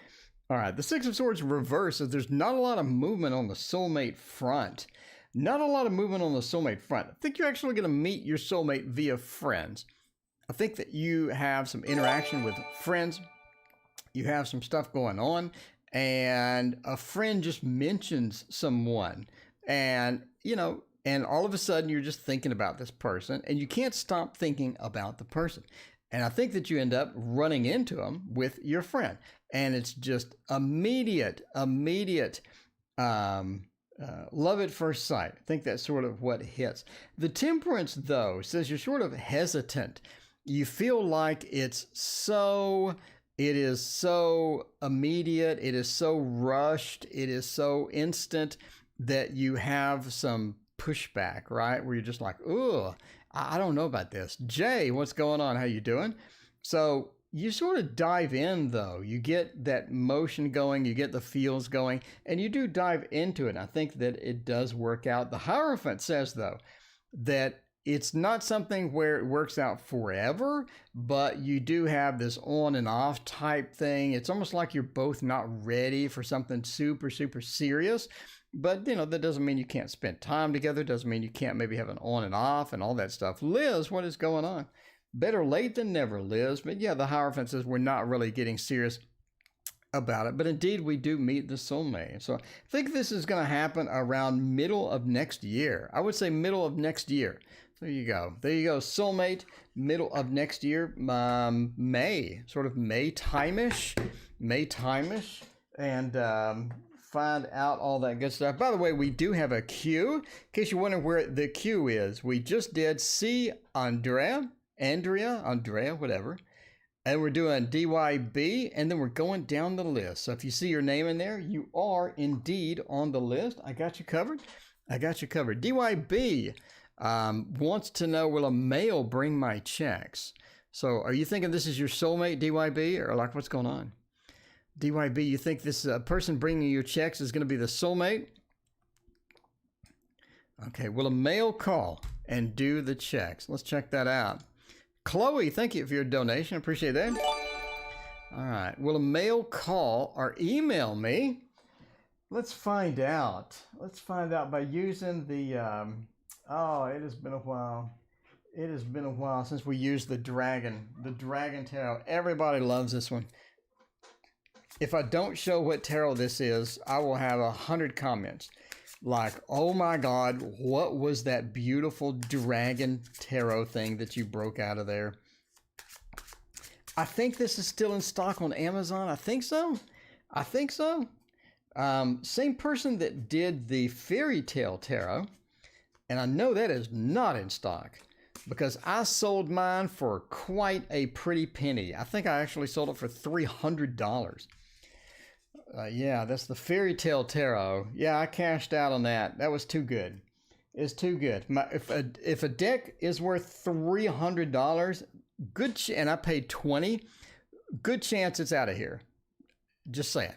All right, the 6 of Swords reverse says there's not a lot of movement on the soulmate front. Not a lot of movement on the soulmate front. I think you're actually going to meet your soulmate via friends. I think that you have some interaction with friends. You have some stuff going on. And a friend just mentions someone. And, and all of a sudden you're just thinking about this person. And you can't stop thinking about the person. And I think that you end up running into them with your friend. And it's just immediate love at first sight. I think that's sort of what hits. The Temperance, though, says you're sort of hesitant. You feel like it is so immediate, it is so rushed, it is so instant that you have some pushback, right? Where you're just like, ooh, I don't know about this. Jay, what's going on? How you doing? So you sort of dive in, though. You get that motion going, you get the feels going, and you do dive into it. I think that it does work out. The Hierophant says, though, that it's not something where it works out forever, but you do have this on and off type thing. It's almost like you're both not ready for something super, super serious. But, that doesn't mean you can't spend time together. Doesn't mean you can't maybe have an on and off and all that stuff. Liz, what is going on? Better late than never, Liz. But yeah, the Hierophant says we're not really getting serious about it. But indeed, we do meet the soulmate. So I think this is going to happen around middle of next year. I would say middle of next year. There you go. There you go. Soulmate, middle of next year. May. Sort of May time-ish. And find out all that good stuff. By the way, we do have a queue. In case you're wondering where the queue is, we just did see Andrea. Andrea, whatever. And we're doing DYB, and then we're going down the list. So if you see your name in there, you are indeed on the list. I got you covered. DYB wants to know, will a mail bring my checks? So are you thinking this is your soulmate, DYB, or like what's going on? DYB, you think this person bringing you checks is going to be the soulmate? Okay, will a mail call and do the checks? Let's check that out. Chloe, thank you for your donation. Appreciate that. All right. Will a mail call or email me? Let's find out. Let's find out by using the, it has been a while. It has been a while since we used the Dragon Tarot. Everybody loves this one. If I don't show what tarot this is, I will have 100 comments. Like, oh my God, what was that beautiful Dragon Tarot thing that you broke out of there? I think this is still in stock on Amazon. I think so. Same person that did the Fairy Tale Tarot. And I know that is not in stock because I sold mine for quite a pretty penny. I think I actually sold it for $300. Yeah, that's the Fairy Tale Tarot. Yeah, I cashed out on that. That was too good. It's too good. If a deck is worth $300, and I paid $20, good chance it's out of here. Just saying.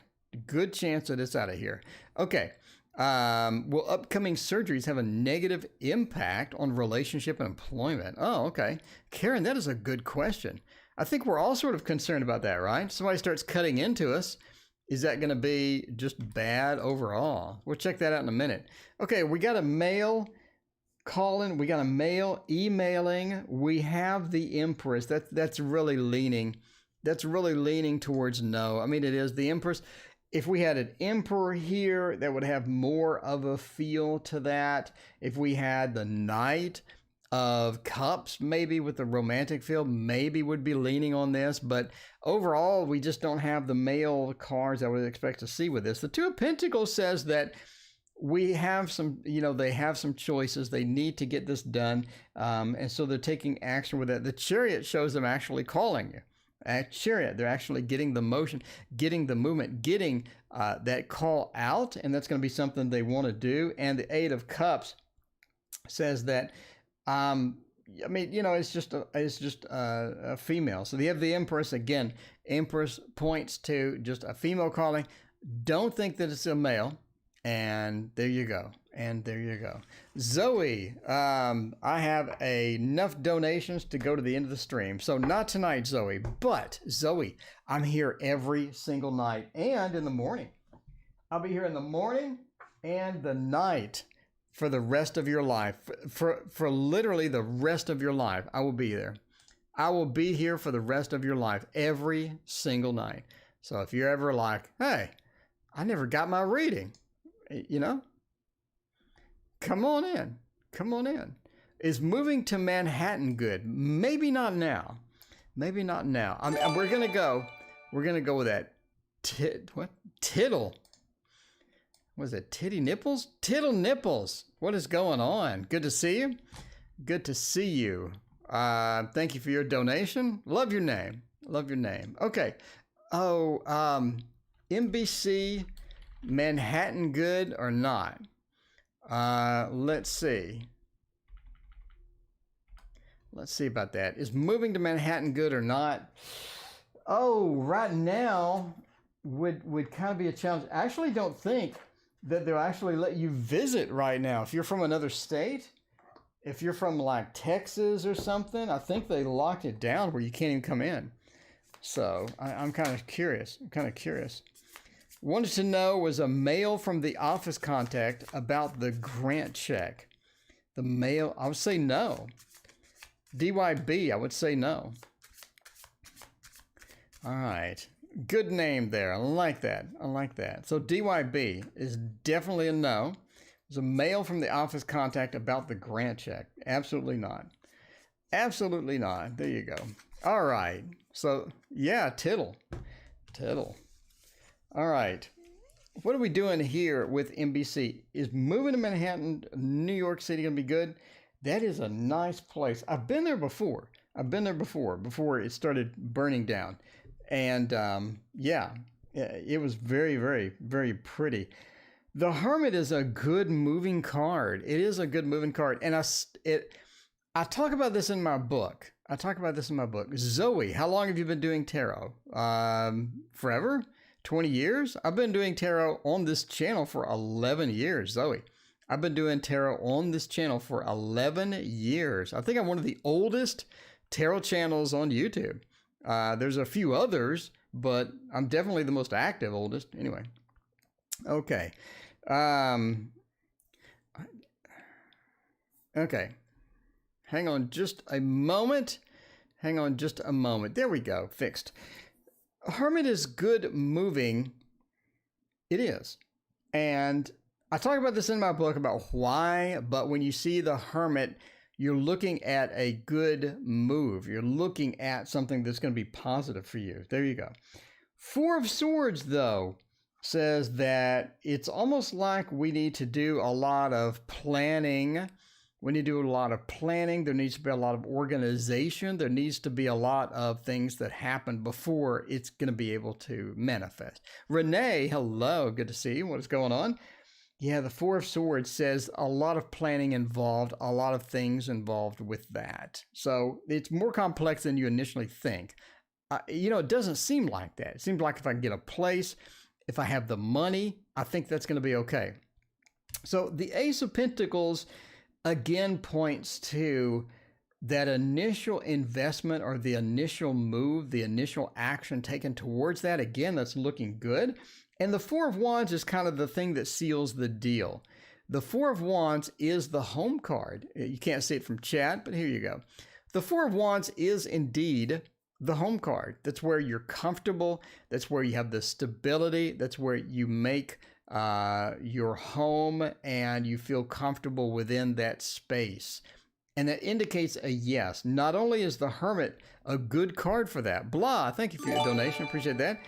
Good chance that it's out of here. Okay. Will upcoming surgeries have a negative impact on relationship and employment? Oh, okay. Karen, that is a good question. I think we're all sort of concerned about that, right? Somebody starts cutting into us. Is that going to be just bad overall? We'll check that out in a minute. Okay, we got a mail calling. We got a mail emailing. We have the Empress. That's really leaning. That's really leaning towards no. I mean, it is the Empress. If we had an Emperor here, that would have more of a feel to that. If we had the Knight of Cups, maybe with the romantic feel, maybe would be leaning on this. But overall, we just don't have the male cards I would expect to see with this. The Two of Pentacles says that we have some, they have some choices. They need to get this done. And so they're taking action with it. The Chariot shows them actually calling you. At Chariot, they're actually getting the motion, getting the movement, getting that call out. And that's going to be something they want to do. And the Eight of Cups says that, it's just a female. So they have the Empress again. Empress points to just a female calling. Don't think that it's a male. And there you go. Zoe, I have enough donations to go to the end of the stream. So not tonight, Zoe. But Zoe, I'm here every single night and in the morning. I'll be here in the morning and the night. For the rest of your life, for literally the rest of your life, I will be there. I will be here for the rest of your life, every single night. So if you're ever like, hey, I never got my reading, come on in. Is moving to Manhattan good? Maybe not now. We're gonna go with that. Tittle. Was it Titty Nipples? Tittle Nipples. What is going on? Good to see you. Thank you for your donation. Love your name. Okay. NBC Manhattan good or not? Let's see. Let's see about that. Is moving to Manhattan good or not? Oh, right now would kind of be a challenge. I actually don't think that they'll actually let you visit right now. If you're from another state, if you're from like Texas or something, I think they locked it down where you can't even come in. So I'm kind of curious. Wanted to know, was a mail from the office contact about the grant check? The mail, I would say no. DYB, I would say no. All right. Good name there. I like that. So DYB is definitely a no. There's a mail from the office contact about the grant check. Absolutely not. There you go. All right. So, yeah, tittle. All right. What are we doing here with NBC? Is moving to Manhattan, New York City going to be good? That is a nice place. I've been there before. I've been there before it started burning down. And yeah, it was very, very, very pretty. The Hermit is a good moving card. It is a good moving card. And I talk about this in my book. Zoe, how long have you been doing tarot? Forever? 20 years? I've been doing tarot on this channel for 11 years, Zoe. I've been doing tarot on this channel for 11 years. I think I'm one of the oldest tarot channels on YouTube. There's a few others, but I'm definitely the most active, oldest. Anyway. Okay. Okay. Hang on just a moment. There we go. Fixed. Hermit is good moving. It is. And I talk about this in my book about why, but when you see the Hermit, you're looking at a good move. You're looking at something that's going to be positive for you. There you go. Four of Swords, though, says that it's almost like we need to do a lot of planning. There needs to be a lot of organization. There needs to be a lot of things that happen before it's going to be able to manifest. Renee, hello. Good to see you. What is going on? Yeah, the Four of Swords says a lot of planning involved, a lot of things involved with that. So it's more complex than you initially think. It doesn't seem like that. It seems like if I can get a place, if I have the money, I think that's going to be okay. So the Ace of Pentacles, again, points to that initial investment or the initial move, the initial action taken towards that. Again, that's looking good. And the Four of Wands is kind of the thing that seals the deal. The Four of Wands is the home card. You can't see it from chat, but here you go. The Four of Wands is indeed the home card. That's where you're comfortable. That's where you have the stability. That's where you make your home and you feel comfortable within that space. And that indicates a yes. Not only is the Hermit a good card for that. Blah, thank you for your donation. Appreciate that.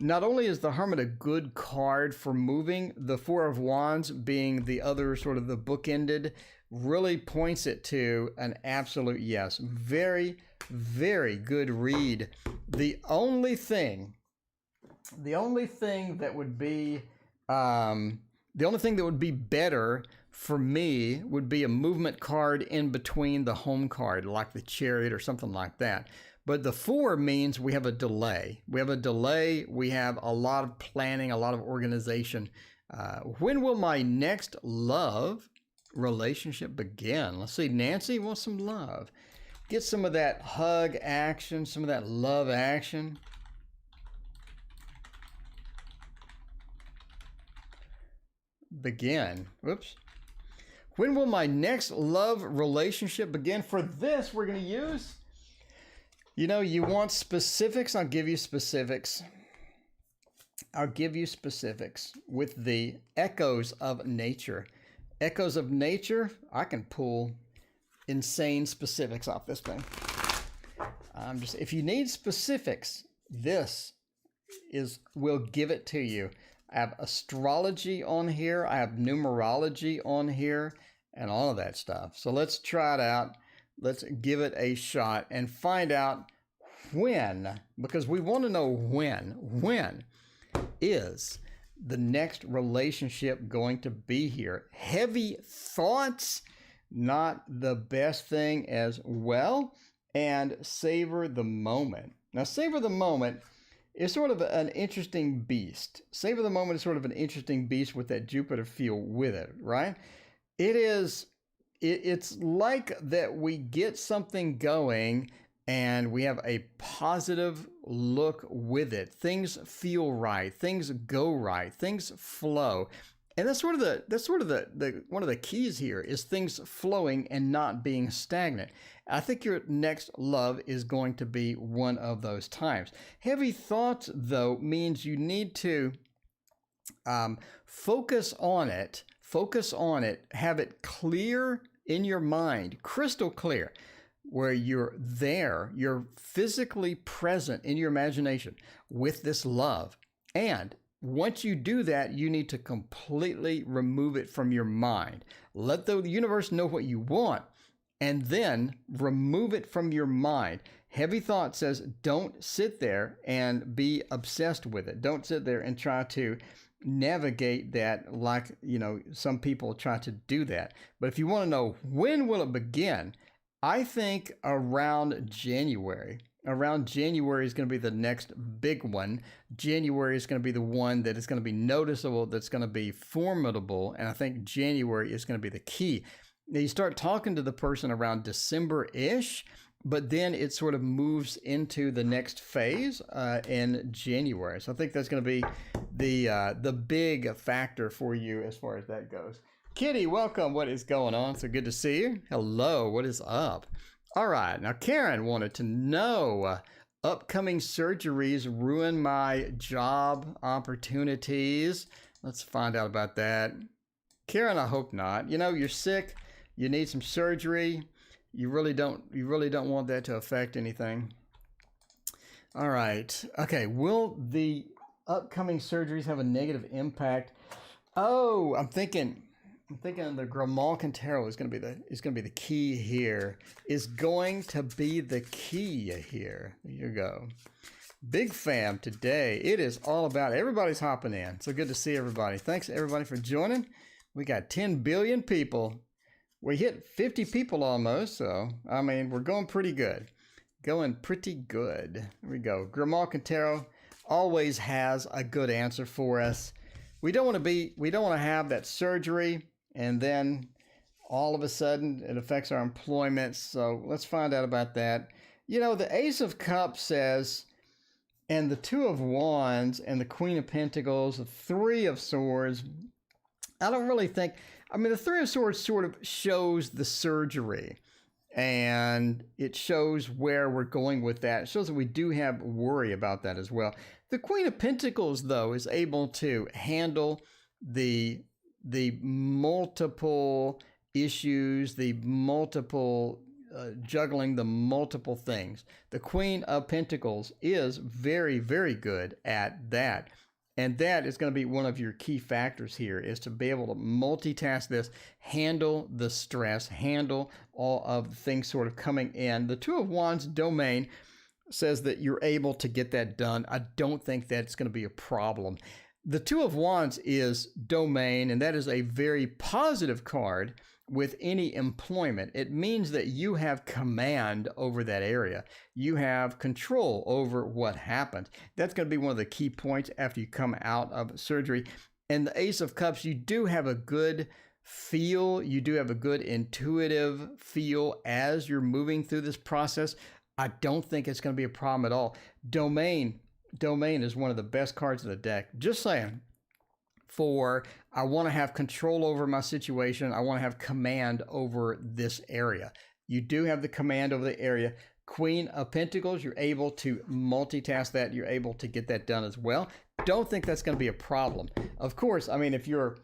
Not only is the Hermit a good card for moving, the Four of Wands being the other sort of the bookended really points it to an absolute yes. Very, very good read. The only thing that would be better for me would be a movement card in between the home card, like the Chariot or something like that. But the four means we have a delay. We have a lot of planning, a lot of organization. When will my next love relationship begin? Let's see. Nancy wants some love. Get some of that hug action, some of that love action. Begin. Whoops. When will my next love relationship begin? For this, we're going to use... you want specifics? I'll give you specifics. With the echoes of nature. Echoes of nature, I can pull insane specifics off this thing. If you need specifics, we'll give it to you. I have astrology on here. I have numerology on here and all of that stuff. So let's try it out. Let's give it a shot and find out when, because we want to know when is the next relationship going to be here. Heavy thoughts, not the best thing as well. And savor the moment. Now, savor the moment is sort of an interesting beast. Savor the moment is sort of an interesting beast with that Jupiter feel with it, right? It's like that we get something going and we have a positive look with it. Things feel right. Things go right. Things flow. And that's sort of the one of the keys here is things flowing and not being stagnant. I think your next love is going to be one of those times. Heavy thoughts, though, means you need to focus on it, have it clear in your mind, crystal clear, where you're there, you're physically present in your imagination with this love. And once you do that, you need to completely remove it from your mind. Let the universe know what you want, and then remove it from your mind. Heavy thought says don't sit there and be obsessed with it. Don't sit there and try to navigate that like, some people try to do that. But if you want to know when will it begin, I think around January. Around January is going to be the next big one. January is going to be the one that is going to be noticeable, that's going to be formidable. And I think January is going to be the key. Now, you start talking to the person around December-ish, but then it sort of moves into the next phase in January. So I think that's going to be the big factor for you as far as that goes. Kitty, welcome. What is going on? So good to see you. Hello. What is up? All right. Now, Karen wanted to know, upcoming surgeries ruin my job opportunities. Let's find out about that. Karen, I hope not. You're sick. You need some surgery. You really don't want that to affect anything. All right. Okay. Will the upcoming surgeries have a negative impact? Oh, I'm thinking the Grimal-Quintero is going to be the key here. Is going to be the key here. There you go. Big fam today. It is all about everybody's hopping in. So good to see everybody. Thanks everybody for joining. We got 10 billion people. We hit 50 people almost. So, I mean, we're going pretty good. Going pretty good. There we go. Grimal-Quintero always has a good answer for us. We don't want to have that surgery and then all of a sudden it affects our employment. So let's find out about that. The Ace of Cups says, and the Two of Wands and the Queen of Pentacles, the Three of Swords. I don't really think, the Three of Swords sort of shows the surgery, and it shows where we're going with that. It shows that we do have worry about that as well. The Queen of Pentacles, though, is able to handle the multiple issues, the multiple juggling the multiple things. The Queen of Pentacles is very, very good at that. And that is going to be one of your key factors here, is to be able to multitask this, handle the stress, handle all of the things sort of coming in. The Two of Wands domain says that you're able to get that done. I don't think that's going to be a problem. The Two of Wands is domain, and that is a very positive card with any employment. It means that you have command over that area. You have control over what happens. That's going to be one of the key points after you come out of surgery. And the Ace of Cups, you do have a good feel. You do have a good intuitive feel as you're moving through this process. I don't think it's going to be a problem at all. Domain is one of the best cards in the deck. Just saying. I want to have control over my situation. I want to have command over this area. You do have the command over the area. Queen of Pentacles, you're able to multitask that. You're able to get that done as well. Don't think that's going to be a problem. Of course, if you're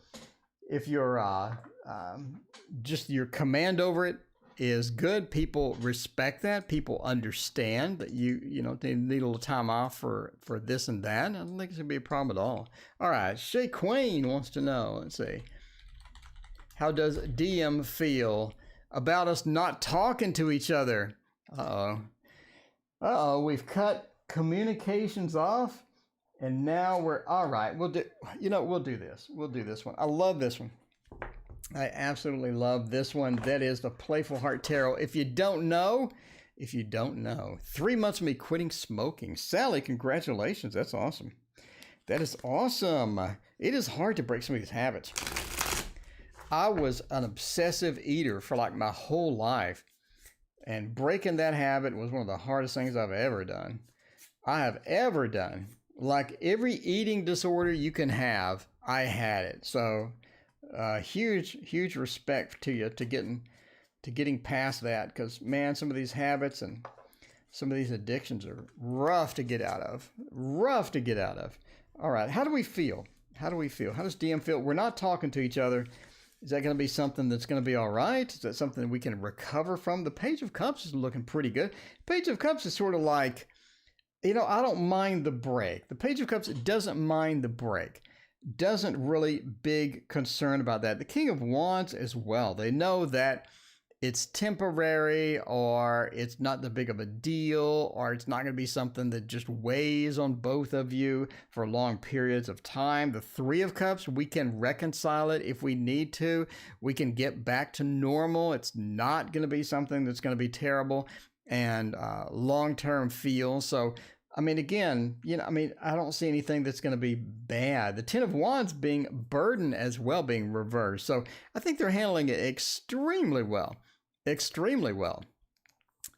just your command over it is good. People respect that. People understand that they need a little time off for this and that. I don't think it's going to be a problem at all. All right. Shay Queen wants to know, let's see. How does DM feel about us not talking to each other? We've cut communications off, and now we're all right. We'll do this. We'll do this one. I love this one. I absolutely love this one. That is the Playful Heart Tarot. If you don't know, 3 months of me quitting smoking. Sally, congratulations. That's awesome. That is awesome. It is hard to break some of these habits. I was an obsessive eater for like my whole life, and breaking that habit was one of the hardest things I've ever done. Like every eating disorder you can have, I had it. So huge respect to you to getting past that, because man, some of these habits and some of these addictions are rough to get out of. All right, how do we feel? How does DM feel? We're not talking to each other. Is that going to be something that's going to be all right? Is that something we can recover from? The Page of Cups is looking pretty good. Page of Cups is sort of like, I don't mind the break. The Page of Cups doesn't mind the break. Doesn't really big concern about that. The King of Wands as well. They know that it's temporary, or it's not that big of a deal, or it's not going to be something that just weighs on both of you for long periods of time. The Three of Cups, we can reconcile it if we need to. We can get back to normal. It's not going to be something that's going to be terrible and long-term feel. So, I mean, again, I don't see anything that's going to be bad. The Ten of Wands being burden as well, being reversed. So I think they're handling it extremely well. Extremely well.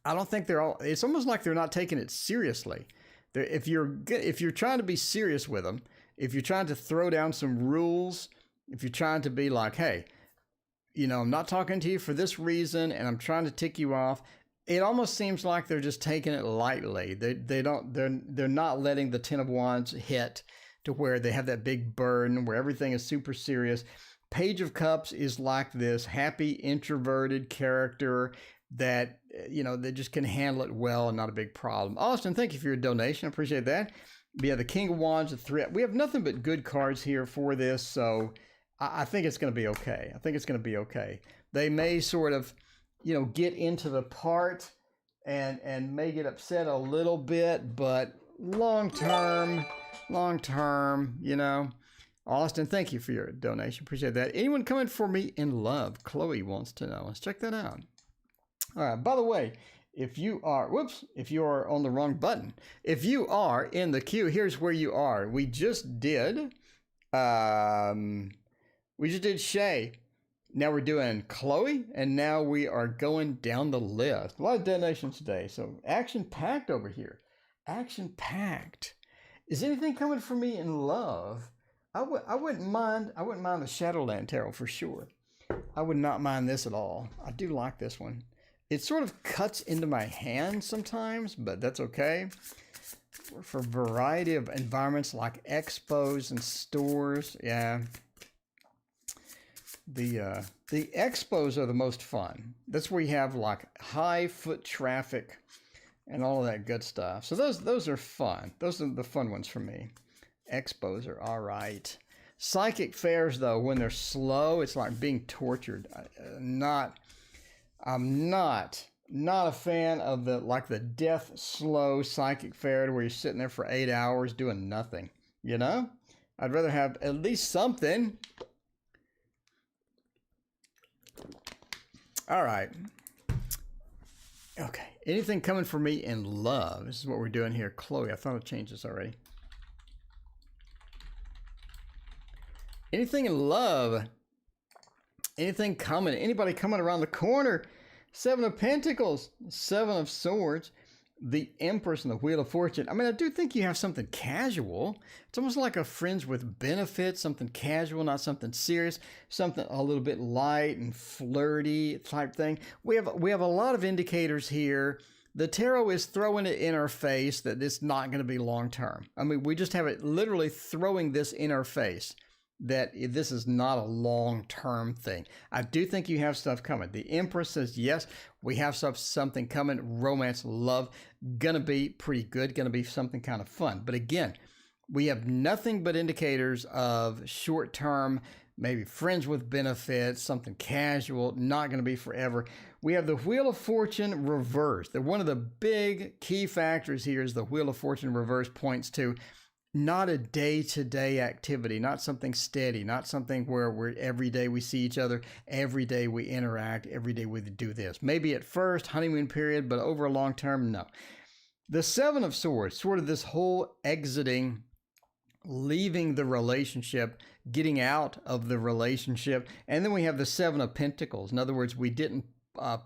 I don't think it's almost like they're not taking it seriously. If you're trying to be serious with them, if you're trying to throw down some rules, if you're trying to be like, hey, I'm not talking to you for this reason and I'm trying to tick you off, it almost seems like they're just taking it lightly. They're not letting the Ten of Wands hit to where they have that big burden where everything is super serious. Page of Cups is like this happy introverted character that they just can handle it well and not a big problem. Austin, thank you for your donation. I appreciate that. But yeah, the King of Wands, the Three. We have nothing but good cards here for this, so I think it's going to be okay. I think it's going to be okay. They may sort of get into the part and may get upset a little bit, but long term, Austin, thank you for your donation. Appreciate that. Anyone coming for me in love? Chloe wants to know. Let's check that out. All right. By the way, if you are on the wrong button, if you are in the queue, here's where you are. We just did Shay. Now we're doing Chloe, and now we are going down the list. A lot of donations today, so action-packed over here. Action-packed. Is anything coming for me in love? I wouldn't mind the Shadowland Tarot for sure. I would not mind this at all. I do like this one. It sort of cuts into my hand sometimes, but that's okay. For a variety of environments like expos and stores, yeah. The expos are the most fun. That's where you have like high foot traffic and all of that good stuff. So those are fun. Those are the fun ones for me. Expos are all right. Psychic fairs, though, when they're slow, it's like being tortured. I'm not a fan of the death slow psychic fair where you're sitting there for 8 hours doing nothing. I'd rather have at least something. All right. Okay. Anything coming for me in love? This is what we're doing here. Chloe, I thought I changed this already. Anything in love? Anything coming? Anybody coming around the corner? Seven of Pentacles, Seven of Swords, the Empress, and the Wheel of Fortune. I mean, I do think you have something casual. It's almost like a friends with benefits, something casual, not something serious, something a little bit light and flirty type thing. We have a lot of indicators here. The tarot is throwing it in our face that it's not going to be long term. I mean, we just have it literally throwing this in our face that this is not a long-term thing. I do think you have stuff coming. The Empress says, yes, we have something coming. Romance, love, gonna be pretty good, gonna be something kind of fun. But again, we have nothing but indicators of short-term, maybe friends with benefits, something casual, not gonna be forever. We have the Wheel of Fortune reversed. One of the big key factors here is the Wheel of Fortune reverse points to not a day-to-day activity, not something steady, not something where every day we see each other, every day we interact, every day we do this. Maybe at first, honeymoon period, but over a long term, no. The Seven of Swords, sort of this whole exiting, leaving the relationship, getting out of the relationship. And then we have the Seven of Pentacles. In other words, we didn't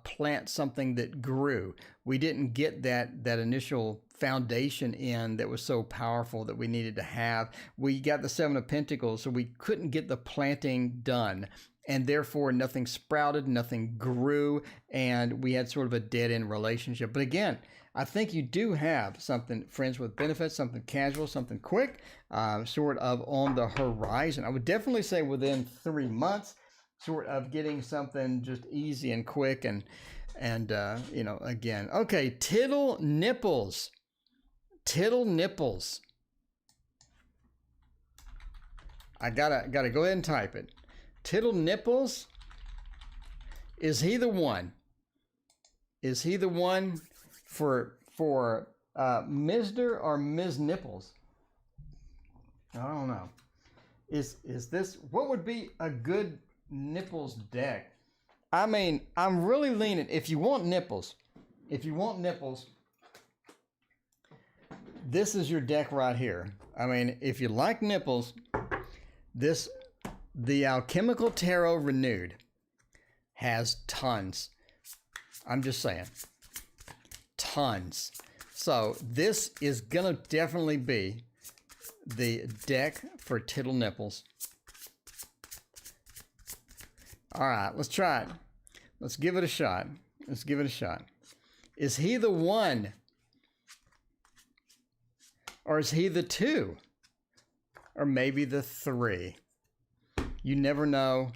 plant something that grew. We didn't get that initial foundation in that was so powerful that we needed to have. We got the Seven of Pentacles, so we couldn't get the planting done. And therefore, nothing sprouted, nothing grew, and we had sort of a dead-end relationship. But again, I think you do have something, friends with benefits, something casual, something quick, sort of on the horizon. I would definitely say within 3 months, sort of getting something just easy and quick and again. Okay, tittle nipples. Tittle nipples. I gotta go ahead and type it. Tittle nipples. Is he the one? Is he the one for Mr. or Ms. Nipples? I don't know. Is this, what would be a good Nipples deck? I mean, I'm really leaning, if you want nipples, this is your deck right here. I mean, if you like nipples, the Alchemical Tarot Renewed has tons. I'm just saying, tons. So this is gonna definitely be the deck for tittle nipples. All right, let's try it. Let's give it a shot. Let's give it a shot. Is he the one? Or is he the two? Or maybe the three? You never know.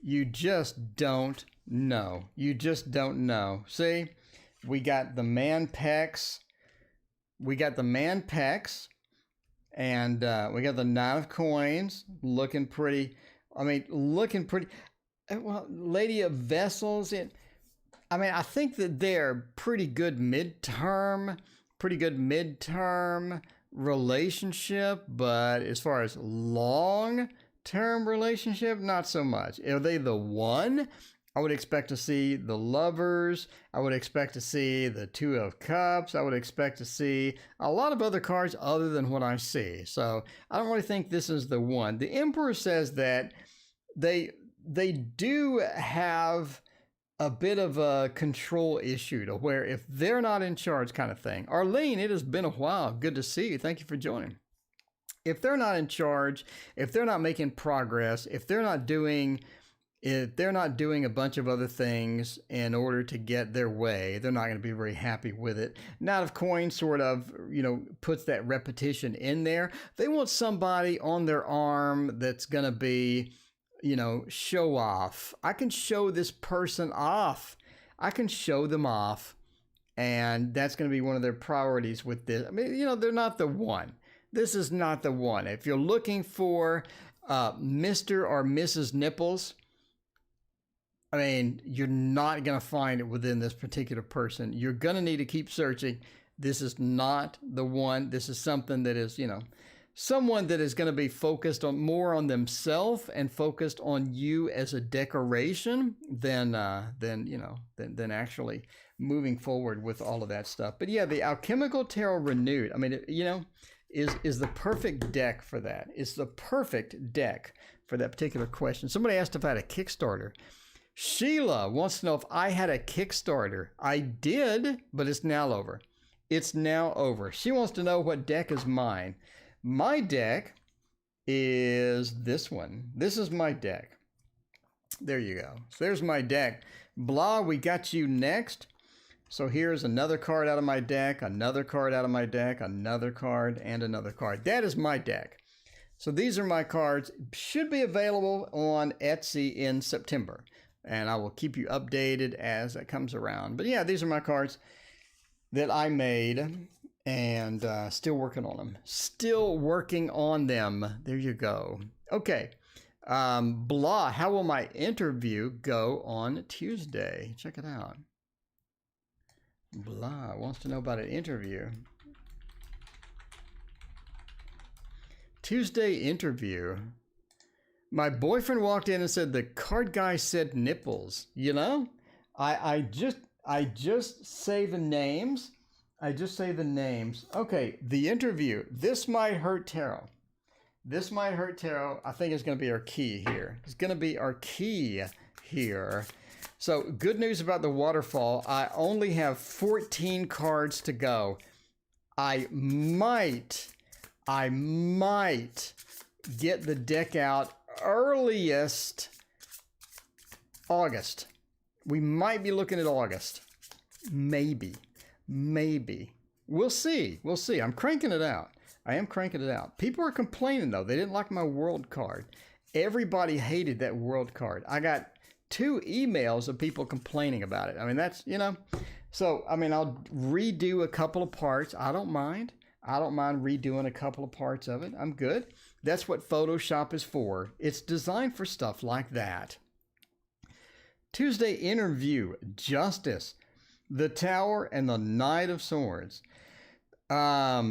You just don't know. You just don't know. See, we got the man pecs. We got the man pecs. And we got the Nine of Coins looking pretty. I mean, looking pretty. Well, Lady of Vessels. I mean, I think that they're pretty good midterm relationship. But as far as long-term relationship, not so much. Are they the one? I would expect to see the Lovers. I would expect to see the Two of Cups. I would expect to see a lot of other cards other than what I see. So I don't really think this is the one. The Emperor says that they do have a bit of a control issue to where if they're not in charge kind of thing. Arlene, it has been a while. Good to see you. Thank you for joining. If they're not in charge, if they're not making progress, if they're not doing a bunch of other things in order to get their way, they're not going to be very happy with it. Knight of Coins sort of, puts that repetition in there. They want somebody on their arm that's going to be, show off. I can show this person off. I can show them off. And that's going to be one of their priorities with this. I mean, they're not the one. This is not the one. If you're looking for Mr. or Mrs. Nipples, I mean, you're not going to find it within this particular person. You're going to need to keep searching. This is not the one. This is something that is, someone that is going to be focused on more on themselves and focused on you as a decoration than actually moving forward with all of that stuff. But yeah, the Alchemical Tarot Renewed, I mean, is the perfect deck for that. It's the perfect deck for that particular question. Somebody asked if I had a Kickstarter. Sheila wants to know if I had a Kickstarter. I did, but it's now over. It's now over. She wants to know what deck is mine. My deck is this one. This is my deck. There you go. So there's my deck. Blah, we got you next. So here's another card out of my deck, another card out of my deck, another card, and another card. That is my deck. So these are my cards. Should be available on Etsy in September. And I will keep you updated as that comes around. But yeah, these are my cards that I made and still working on them. Still working on them. There you go. Okay. Blah, how will my interview go on Tuesday? Check it out. Blah wants to know about an interview. Tuesday interview. My boyfriend walked in and said the card guy said nipples. I just say the names. Okay, the interview. This might hurt tarot. I think it's going to be our key here. It's going to be our key here. So good news about the waterfall. I only have 14 cards to go. I might get the deck out earliest August. We might be looking at August. Maybe. We'll see. I'm cranking it out. I am cranking it out. People are complaining though. They didn't like my world card. Everybody hated that world card. I got 2 emails of people complaining about it. I mean, that's, so, I mean, I'll redo a couple of parts. I don't mind redoing a couple of parts of it. I'm good. That's what Photoshop is for. It's designed for stuff like that. Tuesday interview, Justice. The Tower and the Knight of Swords. I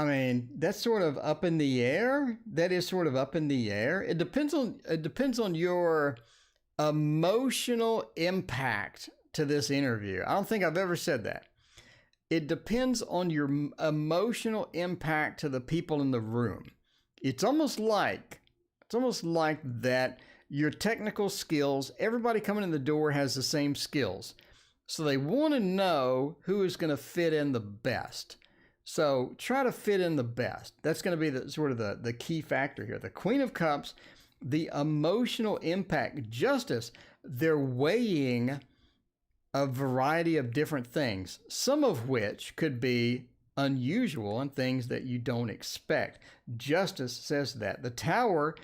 mean, that's sort of up in the air. That is sort of up in the air. It depends on your emotional impact to this interview. I don't think I've ever said that. It depends on your emotional impact to the people in the room. It's almost like that your technical skills, everybody coming in the door has the same skills. So they want to know who is going to fit in the best. So try to fit in the best. That's going to be the key factor here. The Queen of Cups, the emotional impact, justice, they're weighing a variety of different things, some of which could be unusual and things that you don't expect. Justice says that. The Tower,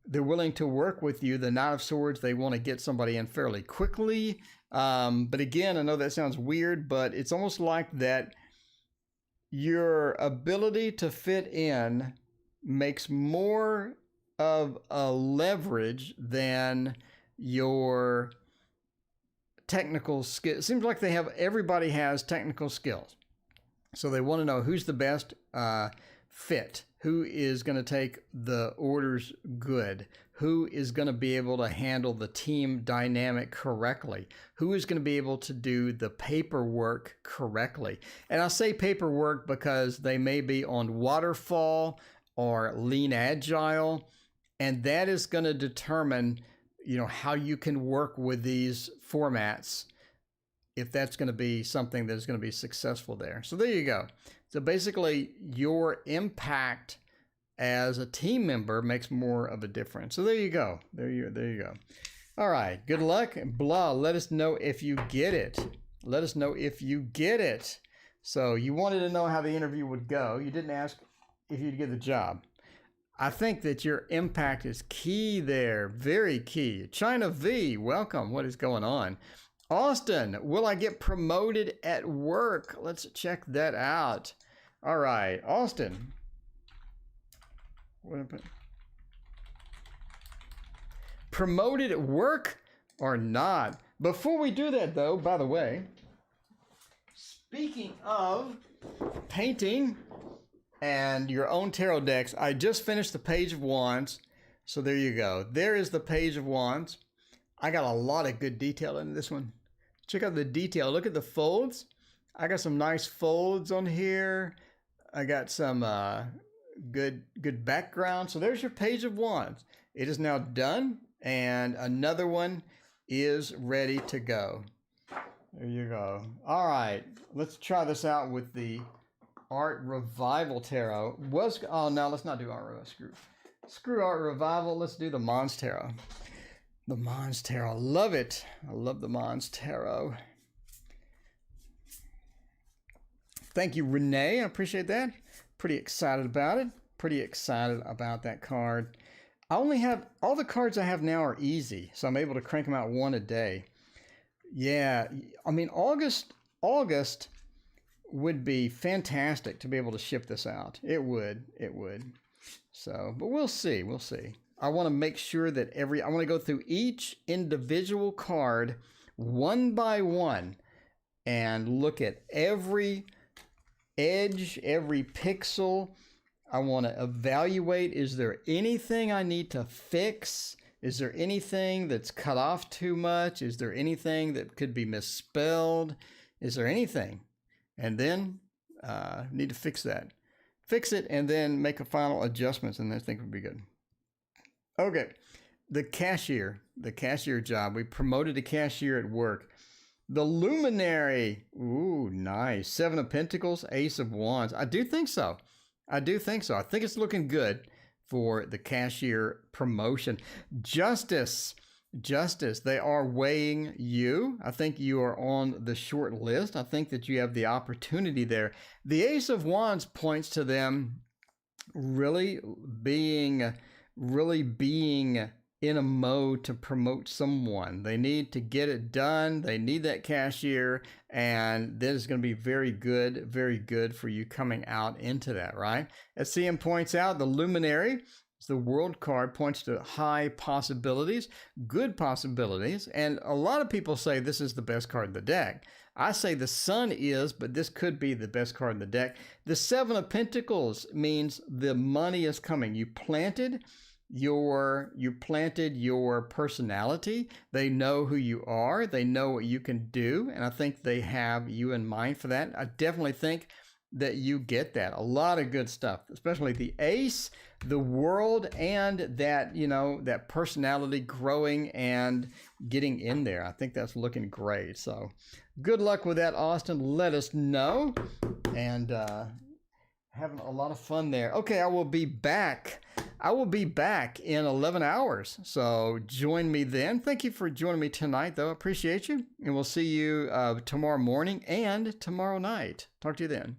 they're willing to work with you. The Knight of Swords, they want to get somebody in fairly quickly. But again, I know that sounds weird, but it's almost like that your ability to fit in makes more of a leverage than your technical skill. It seems like everybody has technical skills. So they want to know who's the best fit, who is going to take the orders good, who is going to be able to handle the team dynamic correctly, who is going to be able to do the paperwork correctly. And I say paperwork because they may be on waterfall or lean agile, and that is going to determine, how you can work with these formats, if that's going to be something that's going to be successful there. So there you go. So basically, your impact as a team member makes more of a difference. So there you go. There you go. All right. Good luck. Blah. Let us know if you get it. Let us know if you get it. So you wanted to know how the interview would go. You didn't ask if you'd get the job. I think that your impact is key there. Very key. China V, welcome. What is going on? Austin, will I get promoted at work? Let's check that out. All right, Austin. What happened? Promoted at work or not? Before we do that, though, by the way, speaking of painting and your own tarot decks, I just finished the Page of Wands. So there you go. There is the Page of Wands. I got a lot of good detail in this one. Check out the detail. Look at the folds. I got some nice folds on here. I got some good background. So there's your Page of Wands. It is now done, and another one is ready to go. There you go. All right, let's try this out with the Art Revival Tarot. No, let's not do Art Revival. Screw Art Revival. Let's do the Mons Tarot. The Mons Tarot. Love it. I love the Mons Tarot. Thank you, Renee. I appreciate that. Pretty excited about it. Pretty excited about that card. I only have, all the cards I have now are easy, so I'm able to crank them out one a day. Yeah, I mean, August would be fantastic to be able to ship this out. It would. So, but we'll see. I want to make sure that I want to go through each individual card one by one and look at every edge, every pixel. I want to evaluate, is there anything I need to fix? Is there anything that's cut off too much? Is there anything that could be misspelled? Is there anything? And then need to fix that. Fix it and then make a final adjustments, and I think would be good. Okay, the cashier job. We promoted a cashier at work. The luminary. Ooh, nice. 7 of Pentacles, Ace of Wands. I do think so. I think it's looking good for the cashier promotion. Justice. They are weighing you. I think you are on the short list. I think that you have the opportunity there. The Ace of Wands points to them really being in a mode to promote someone. They need to get it done. They need that cashier, and this is going to be very good for you coming out into that, right? As CM points out, the luminary The World card points to high possibilities, good possibilities, and a lot of people say this is the best card in the deck. I say the Sun is, but this could be the best card in the deck. The Seven of Pentacles means the money is coming. You planted your personality. They know who you are. They know what you can do, and I think they have you in mind for that. I definitely think that you get that. A lot of good stuff, especially the Ace, the World, and that, you know, that personality growing and getting in there. I think that's looking great. So good luck with that, Austin. Let us know. And having a lot of fun there. Okay, I will be back. In 11 hours. So join me then. Thank you for joining me tonight, though. I appreciate you. And we'll see you tomorrow morning and tomorrow night. Talk to you then.